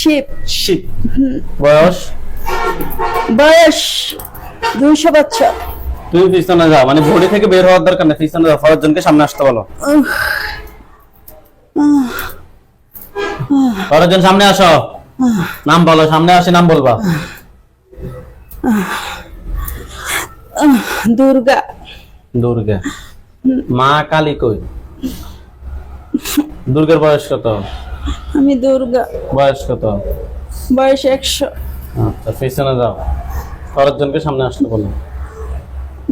Speaker 2: শিব।
Speaker 1: শিব। বয়স?
Speaker 2: বয়স 200 বছর।
Speaker 1: তুমি পিছনে যাও, মানে বডি থেকে বের হওয়ার দরকার নেই, পিছনে যাও। ফরজনকে সামনে আসতে বলো। ফরজন সামনে আসো, নাম বলো। সামনে আসে নাম বলবা।
Speaker 2: দুর্গা।
Speaker 1: দুর্গা। মা কালী কই? দুর্গার বয়স কত?
Speaker 2: আমি দুর্গা।
Speaker 1: বয়স কত?
Speaker 2: বয়স 100।
Speaker 1: আচ্ছা, পিছনে যাও। ফরজনকে সামনে আসতে বলো।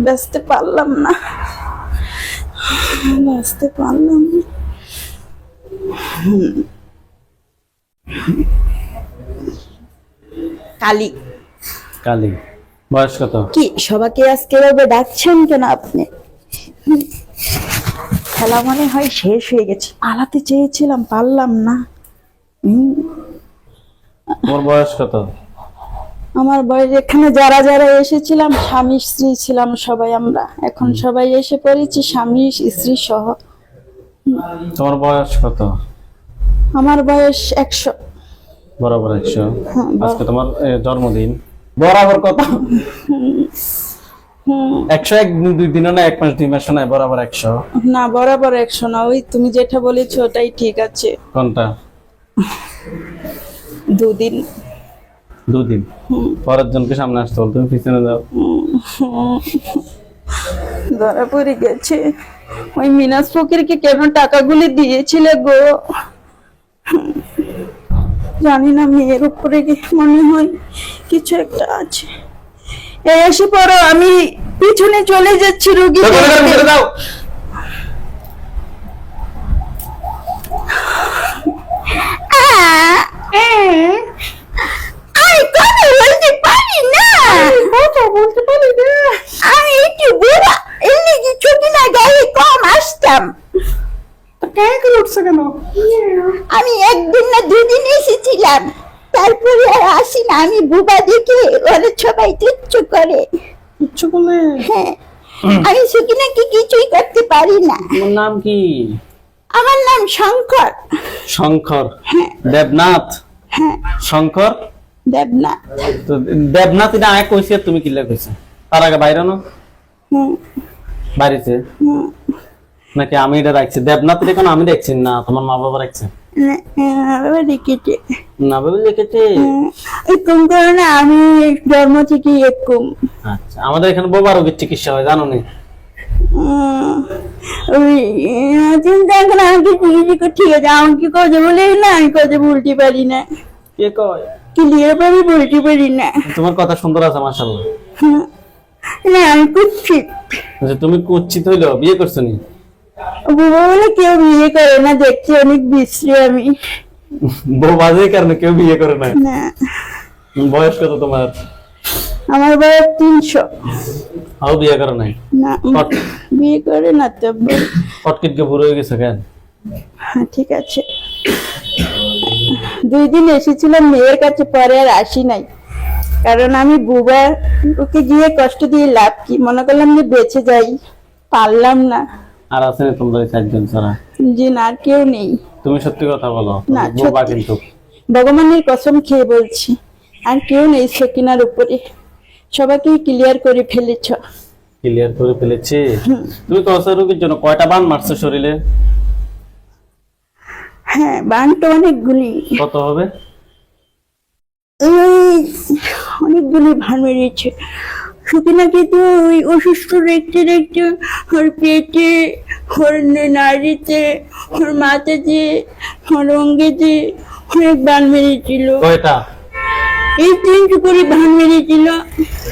Speaker 2: বাঁচতে পারলাম না, বাঁচতে পারলাম না। কালী।
Speaker 1: কালী। বয়স কত?
Speaker 2: কি সবাইকে আজকে এভাবে ডাকছেন কেন আপনি? খেলা মনে হয় শেষ হয়ে গেছে। পালাতে চেয়েছিলাম, পারলাম না।
Speaker 1: তোমার বয়স কত?
Speaker 2: আমার বয়স, এখানে যারা যারা এসেছিলাম স্বামী স্ত্রী ছিলাম সবাই আমরা। এখন সবাই এসে পড়েছি স্বামী স্ত্রী সহ।
Speaker 1: তোমার বয়স কত?
Speaker 2: আমার বয়স 100।
Speaker 1: বরাবর 100।
Speaker 2: হ্যাঁ,
Speaker 1: আজকে তোমার জন্মদিন। বরাবর কত? 101 2 দিনও না, 1 মাস 2 মাস নয়, বরাবর 100।
Speaker 2: না, বরাবর 100 না। ওই তুমি যেটা বলেছো ওটাই ঠিক আছে।
Speaker 1: কোনটা?
Speaker 2: 2 দিন।
Speaker 1: 2 দিন। পরের জনকে সামনে আসতে বল, তুমি পিছনে যাও।
Speaker 2: ধরা পড়ে গেছে। ওই মিনাজ ফকিরকে কেন টাকাগুলি দিয়েছিলে গো? জানি না, মেয়ের উপরে মনে হয় কিছু একটা আছে। এসে পড়ো, আমি পিছনে চলে যাচ্ছি রোগী।
Speaker 1: যাও।
Speaker 2: আমি কথা বলতে পারি না। আমি একটু বুড়া, এর লেগে ছুটি না গায়ে কম আসতাম। আমি 1 দিন না 2 দিন এসেছিলাম, তারপরে আর আসি না। আমি বুবা দেখে ওরা সবাই তুচ্ছ করে।
Speaker 1: তুচ্ছ বলে?
Speaker 2: হ্যাঁ, আমি সুকিনাকে কিছুই করতে পারি না।
Speaker 1: তোমার নাম কি?
Speaker 2: আমার নাম শঙ্কর।
Speaker 1: শঙ্কর। দেবনাথ।
Speaker 2: হ্যাঁ,
Speaker 1: শঙ্কর
Speaker 2: দেবনাথ।
Speaker 1: তো দেবনাথ এটা আয় কইছে, তুমি কি কইছে? তার আগে বাইরে না বাড়িতে নাকি? আমি এটা রাখছি দেবনাথ, এটা কোন আমি দেখছি না, তোমার মা বাবা রাখছে
Speaker 2: দেখেছে
Speaker 1: না? বাবা লিখেছে
Speaker 2: এরকম করে না, আমি জন্ম থেকে এরকম।
Speaker 1: আচ্ছা, আমাদের এখানে বোবা রোগের চিকিৎসা হয়, জানো নি?
Speaker 2: ওই চিন্তা করে আমাকে চিকিৎসা, ঠিক আছে। আমাকে কথা বলে না, আমি কথা বলতে পারি না।
Speaker 1: কে কয়?
Speaker 2: ক্লিয়ার ভাবে বলতে পারি না।
Speaker 1: তোমার কথা সুন্দর আছে মাশাআল্লাহ।
Speaker 2: না, আমি কুচ্ছিত।
Speaker 1: আচ্ছা, তুমি কুচ্ছিত হইলো, বিয়ে করছো নি?
Speaker 2: বুবা বলে কেউ বিয়ে করে না, দেখছি অনেক বিশ্রী আমি।
Speaker 1: বোবাজের কারণে কেউ বিয়ে করে না?
Speaker 2: না।
Speaker 1: বয়স কত তোমার?
Speaker 2: আমার বয়স 300।
Speaker 1: হাও বিয়ে করে নাই?
Speaker 2: না, বিয়ে করে না তো।
Speaker 1: পটকিটকে বুড়ো হয়ে গেছে কেন?
Speaker 2: হ্যাঁ, ঠিক আছে। 2 দিন এসেছিলাম মেয়ের কাছে, পরে আর আসি নাই। কারণ আমি বুবা, ওকে গিয়ে কষ্ট দিয়ে লাভ কি? মনে করলাম যে বেঁচে যাই, পারলাম না।
Speaker 1: আর আছে না তোমরা 4 জন ছাড়া?
Speaker 2: জি না, আর কেউ নেই।
Speaker 1: তুমি সত্যি কথা বলো,
Speaker 2: না,
Speaker 1: বোবা
Speaker 2: সত্যি।
Speaker 1: কিন্তু।
Speaker 2: ভগবানের কসম খেয়ে বলছি, আর কেউ নেই সকিনার উপরে। সবাইকে ক্লিয়ার করে ফেলেছ।
Speaker 1: ক্লিয়ার করে ফেলেছি? তুমি ক্যান্সার রোগীর জন্য কয়টা বান মারছো শরীরে?
Speaker 2: হ্যাঁ, বানটা অনেকগুলি।
Speaker 1: কত হবে?
Speaker 2: এই অনেকগুলি বান মেরেছে।
Speaker 3: সকিনাকে তো ওই অসুস্থ দেখতে দেখতে ওর পেটে, ওর নাড়িতে, ওর মাথাতে, ওর অঙ্গেতে অনেক বান মেরেছিল।
Speaker 1: কয়টা?
Speaker 3: এই 300 করে বান মেরেছিল।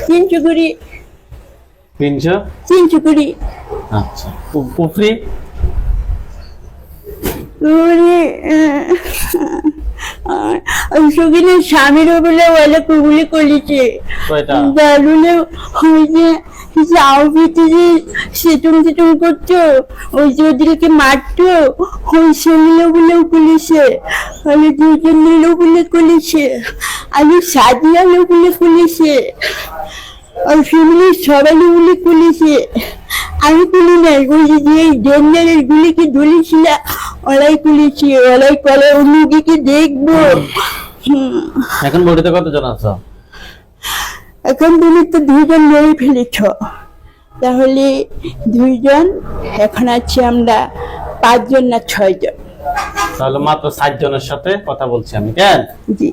Speaker 3: 300 করে।
Speaker 1: 300?
Speaker 3: 300 করে।
Speaker 1: আচ্ছা, পুফরি?
Speaker 3: ওরে সকিনের স্বামীরও বলে ওলা কুগুলি করেছে।
Speaker 1: কয়টা?
Speaker 3: দারুণে ওই যে চাউপিতে যে সেটুম সেটুম করতো, ওই যে ওদেরকে মারতো, ওই সেগুলো বলেও করেছে। আমি দুজন মিলো বলে করেছে, আমি সাজিয়ালো বলে করেছে, আর সেগুলি সবাই বলে করেছে। আমি বলি নাই, ওই যে ডেঞ্জারের গুলিকে ধরেছিল ওলাই করেছি, ওলাই কলে মুগিকে দেখবো।
Speaker 1: এখন বডিতে কতজন আছো?
Speaker 3: এখন তুমি তো 2জন মেরে ফেলেছ, তাহলে 2জন, এখন আছি আমরা 5জন না 6জন।
Speaker 1: তাহলে মাত্র 7 জনের সাথে কথা বলছি আমি, কেন?
Speaker 3: জি।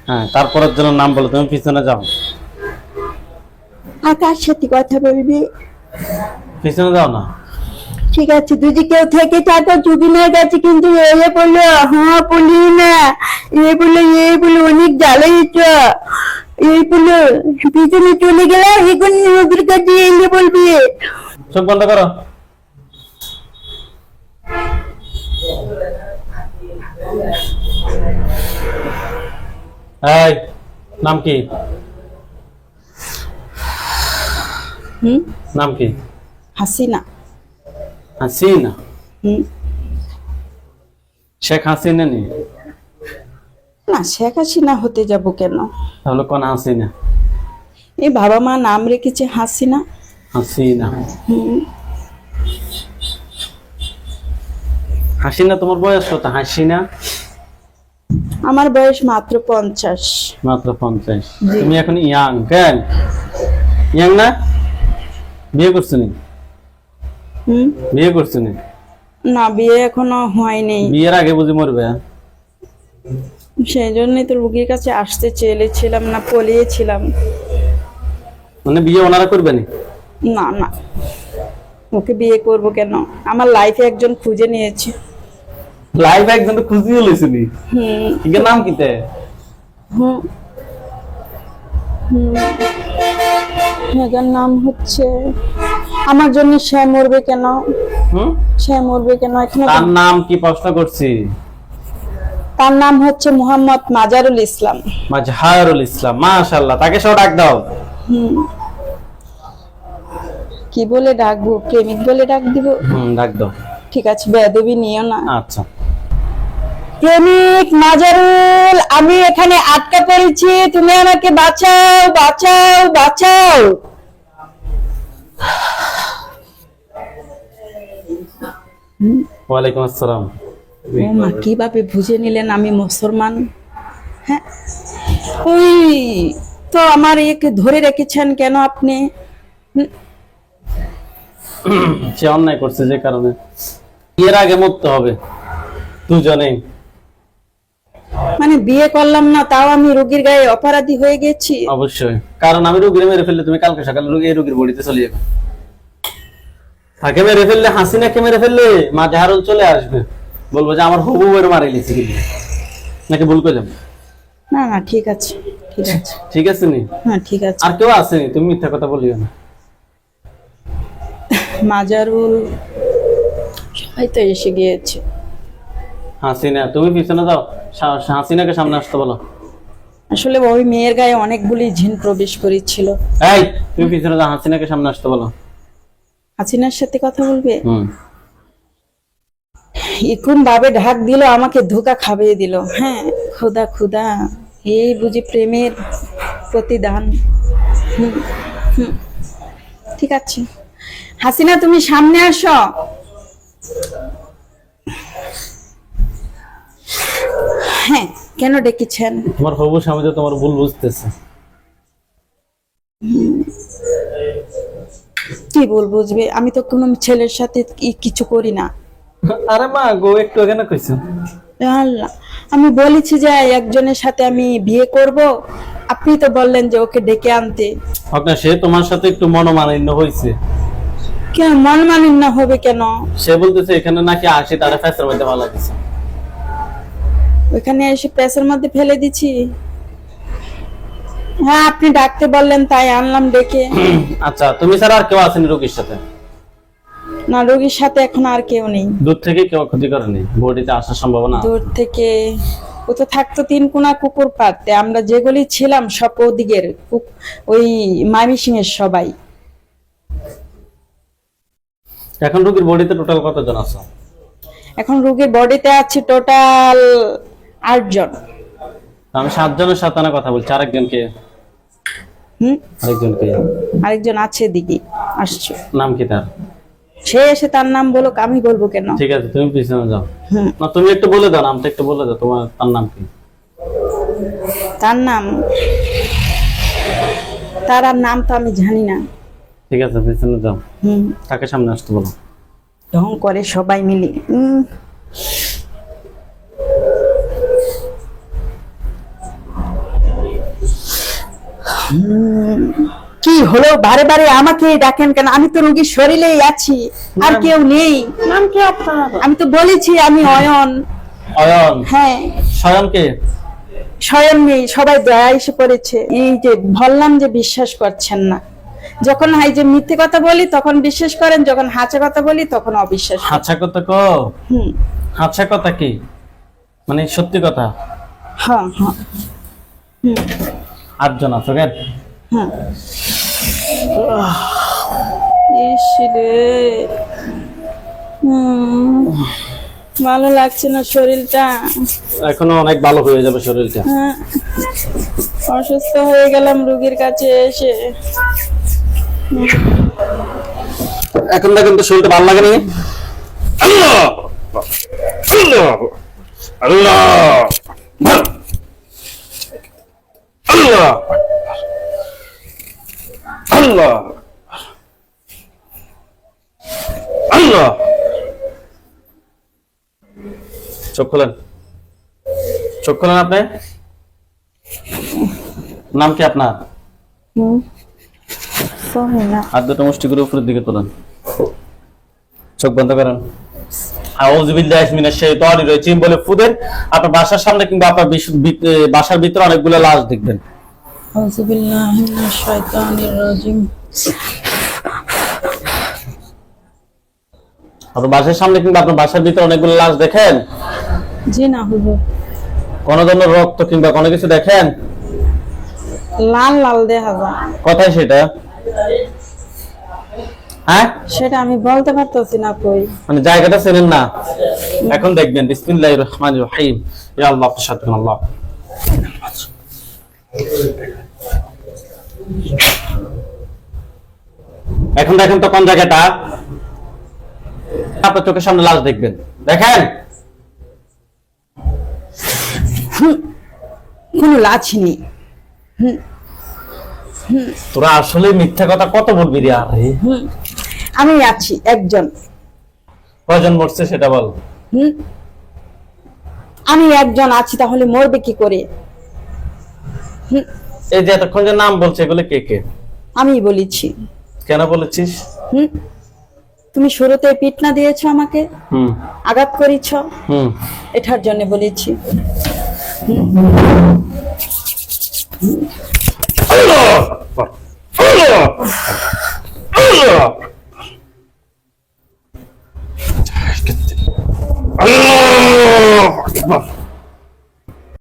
Speaker 1: হ্যাঁ, তারপরের জনের নাম বলো, তুমি পিছনে যাও।
Speaker 3: আর কার সাথে কথা বলবি?
Speaker 1: পিছনে যাও না।
Speaker 3: ঠিক আছে, যদি কেউ থেকে থাকো জুবিনের কাছে কিন্তু এ বললো, হ্যাঁ বলি না, এ বলে অনেক জ্বালাইছ, এই বলে পিছনে চলে গেলে এখন ওদের কাছে এলে বলবি।
Speaker 1: চোখ বন্ধ করো। এই, নাম কি? নাম কি?
Speaker 3: হাসিনা।
Speaker 1: হাসিনা? শেখ হাসিনা নি?
Speaker 3: না, শেখ হাসিনা হতে যাব কেন?
Speaker 1: তাহলে কোন হাসিনা?
Speaker 3: এই বাবা মা নাম রেখেছে হাসিনা।
Speaker 1: হাসিনা? হাসিনা তোমার বয়স কত? হাসিনা?
Speaker 3: আমার বয়স মাত্র 50।
Speaker 1: মাত্র 50? তুমি এখন ইয়াং, কেন ইয়াং না? বিয়ে করছো নি? বিয়ে করছো নি?
Speaker 3: না, বিয়ে এখনো হয়নি।
Speaker 1: বিয়ের আগে বুঝি মরবে?
Speaker 3: সেই জন্যই তো রুগীর কাছে আসতে চেয়েছিলাম না, পলিয়েছিলাম।
Speaker 1: মানে বিয়ে ওনারা করবে নি?
Speaker 3: না না, ওকে বিয়ে করব কেন? আমার লাইফে একজন খুঁজে নিয়েছে।
Speaker 1: লাইভ একজন তো খুঁজিয়ে লইছিলি? কি নাম কিতে?
Speaker 3: এটার নাম হচ্ছে, আমার জন্য সে মরবে কেন? সে মরবে কেন? এখানে
Speaker 1: তার নাম কি প্রশ্ন করছি?
Speaker 3: তার নাম হচ্ছে মোহাম্মদ মাজারুল ইসলাম।
Speaker 1: মাজহারুল ইসলাম, মাশাআল্লাহ। তাকে সব ডাক দাও।
Speaker 3: কি বলে ডাকবো? প্রেমিক বলে ডাক দিব?
Speaker 1: ডাক দাও।
Speaker 3: ঠিক আছে, বেয়াদবি নিও না।
Speaker 1: আচ্ছা।
Speaker 3: প্রেমিক মাজারুল, আমি এখানে আটকা পড়েছি, তুমি আমাকে বাঁচাও, বাঁচাও, বাঁচাও।
Speaker 1: ওয়ালাইকুম আসসালাম।
Speaker 3: ও মা, কিভাবে বুঝে নিলেন আমি মুসলমান? হ্যাঁ, ওই তো আমার একে ধরে রেখেছেন কেন আপনি?
Speaker 1: সে অন্যায় করছে যে কারণে বিয়ের আগে মরতে হবে দুজনেই।
Speaker 3: মানে বিয়ে করলাম না, তাও আমি রোগীর গায়ে অপরাধী হয়ে গেছি?
Speaker 1: অবশ্যই, কারণ আমি রোগীর মেরে ফেললে তুমি কালকে সকালে রোগীর বডিতে চলে যাবে। তাকে মেরে ফেললে, হাসিনাকে মেরে ফেললে মাজহারুল চলে আসবে, বলবো যে আমার হবু বউয়ের মারে লিছি, নাকি ভুল করে যাবে?
Speaker 3: না না, ঠিক আছে, ঠিক আছে,
Speaker 1: ঠিক আছে নি?
Speaker 3: হ্যাঁ ঠিক আছে।
Speaker 1: আর কেউ আসেনি, তুমি মিথ্যা কথা বলিও না।
Speaker 3: মাজারুল সবাই তো এসে গিয়েছে।
Speaker 1: হাসিনা, তুমি পিছনে যাও, হাসিনাকে সামনে আসতে বলো।
Speaker 3: আসলে ওই মেয়ের গায়ে অনেকগুলি জিন প্রবেশ করেছিল।
Speaker 1: এই, তুমি পিছনে যাও, হাসিনাকে সামনে আসতে বলো।
Speaker 3: হাসিনার সাথে কথা বলবে? এখন ভাবে ঢাক দিল, আমাকে ধোকা খাইয়ে দিল। হ্যাঁ, খোদা খোদা, এই বুঝি প্রেমের প্রতিদান। ঠিক আছে, হাসিনা তুমি সামনে আসো। হ্যাঁ, কেন ডেকেছেন?
Speaker 1: তোমার হবু স্বামী তো তোমার ভুল বুঝতেছে।
Speaker 3: কি ভুল বুঝবে? আমি তো কোনো ছেলের সাথে কিছু করি না।
Speaker 1: আরে মা গো, একটু এখানে কইছো।
Speaker 3: আল্লাহ, আমি বলেছি যে একজনের সাথে আমি বিয়ে করব,
Speaker 2: আপনি তো বললেন যে ওকে ডেকে আনতে।
Speaker 1: হোক না, সে তোমার সাথে একটু মনোমালিন্য হয়েছে।
Speaker 2: কেন মনমালিন্য হবে কেন?
Speaker 1: সে বলতেছে এখানে নাকি আসি তারা ফ্যাসের মধ্যে ভালো লাগছে।
Speaker 2: ওখানে এসে প্রেসের মধ্যে ফেলে দিছি। হ্যাঁ, আপনি ডাকতে বললেন তাই আনলাম ডেকে।
Speaker 1: আচ্ছা, তুমি ছাড়া আর কেউ আসেনি রোগীর সাথে?
Speaker 2: না, রোগীর সাথে এখন আর কেউ নেই।
Speaker 1: দূর থেকে কেউ ক্ষতি করেনি? বডিতে আসার সম্ভাবনা?
Speaker 2: দূর থেকে ও তো থাকতো তিন কোনা কুকুর পাড়তে, আমরা যেগুলি ছিলাম সব ওদিকের ওই মাইমিসিং এর সবাই।
Speaker 1: এখন রোগীর বডিতে টোটাল কতজন আছে?
Speaker 2: এখন রোগীর বডিতে আছে টোটাল 8 জন।
Speaker 1: আমি 7 জনের সাথে না কথা বলছি, আরেকজনকে আরেকজনকে
Speaker 2: আরেকজন আছে দিকে আসছে।
Speaker 1: নাম কি তার?
Speaker 2: সে এসে তার নাম বলো, আমি বলবো কেন?
Speaker 1: ঠিক আছে, তুমি পিছনে যাও। না, তুমি একটু বলে দাও, নামটা একটু বলে দাও, তোমার তার নাম কি?
Speaker 2: তার আর নাম তো আমি জানি না।
Speaker 1: ঠিক আছে, পিছনে যাও। তাকে সামনে আসতে বলো।
Speaker 2: ঢং করে সবাই মিলে। কি হলো, বারে বারে আমাকে ডাকেন কেন? আমি তো রোগীর শরীরেই আছি, আর কেউ নেই।
Speaker 1: নাম কি আপনার?
Speaker 2: আমি তো বলেছি আমি অয়ন।
Speaker 1: অয়ন?
Speaker 2: হ্যাঁ।
Speaker 1: স্বয়ংকে?
Speaker 2: স্বয়ং নেই, সবাই দয়া এসে পড়েছে। এই যে বললাম যে বিশ্বাস করছেন না, যখন হাই যে মিথ্যে কথা বলি তখন বিশ্বাস করেন, যখন হাঁচা কথা বলি তখন অবিশ্বাস করেন।
Speaker 1: হাঁচা কথা কো? হাঁচা কথা কি মানে সত্যি কথা?
Speaker 2: হ্যাঁ হ্যাঁ
Speaker 1: 8 জন আছো কেন?
Speaker 2: হ্যাঁ। ইস রে, ভালো লাগছে না শরীরটা।
Speaker 1: এখনো অনেক ভালো হয়ে যাবে শরীরটা।
Speaker 2: হ্যাঁ, অসুস্থ হয়ে গেলাম রোগীর কাছে এসে।
Speaker 1: এখন না কিন্তু শরীরটা ভালো লাগে নি। আল্লাহ আল্লাহ আল্লাহ আল্লাহ আল্লাহ। চোখ খোলেন, চোখ খোলেন। আপনি নাম কি আপনার? হাত দুটো মুষ্টি করে উপরের দিকে তোলেন, চোখ বন্ধ করেন। আউযুবিল্লাহি মিনাশ শাইতানির রাজিম বলে ফুদেন। আপনার বাসার সামনে কিংবা আপনার বাসার ভিতরে অনেকগুলো লাশ দেখবেন।
Speaker 2: আউযুবিল্লাহি মিনাশ শাইতানির রাজিম।
Speaker 1: আপনার বাসার সামনে কিংবা আপনার বাসার ভিতরে অনেকগুলো লাশ দেখেন?
Speaker 2: জি না হুজুর।
Speaker 1: কোন ধরনের রক্ত কিংবা কোনো কিছু দেখেন?
Speaker 2: লাল লাল দেখা যায়।
Speaker 1: কোথায় সেটা? হ্যাঁ,
Speaker 2: সেটা আমি বলতে পারতেছি না কই।
Speaker 1: মানে জায়গাটা চেনেন না? এখন দেখবেন। বিসমিল্লাহির রহমানির রহিম। ইয়া আল্লাহ তাশাদ্দান আল্লাহ। এখন দেখেন তো কোন জায়গাটা? আপনার চোখের সামনে লাশ দেখবেন, দেখেন?
Speaker 2: কোনো লাশ নেই।
Speaker 1: তোরা আসলে মিথ্যা কথা কত বলবি রে? আরে
Speaker 2: আমি আছি একজন।
Speaker 1: কয়জন মরছে সেটা বল।
Speaker 2: আমি একজন আছি, তাহলে মরবে কি করে?
Speaker 1: এই যে এতক্ষণ যে নাম বলছে এগুলো কে কে?
Speaker 2: আমি বলেছি।
Speaker 1: কেন বলেছিস?
Speaker 2: তুমি শুরুতে পিটনা দিয়েছো আমাকে, আঘাত করেছ, এটার জন্য বলেছি।
Speaker 1: আল্লাহ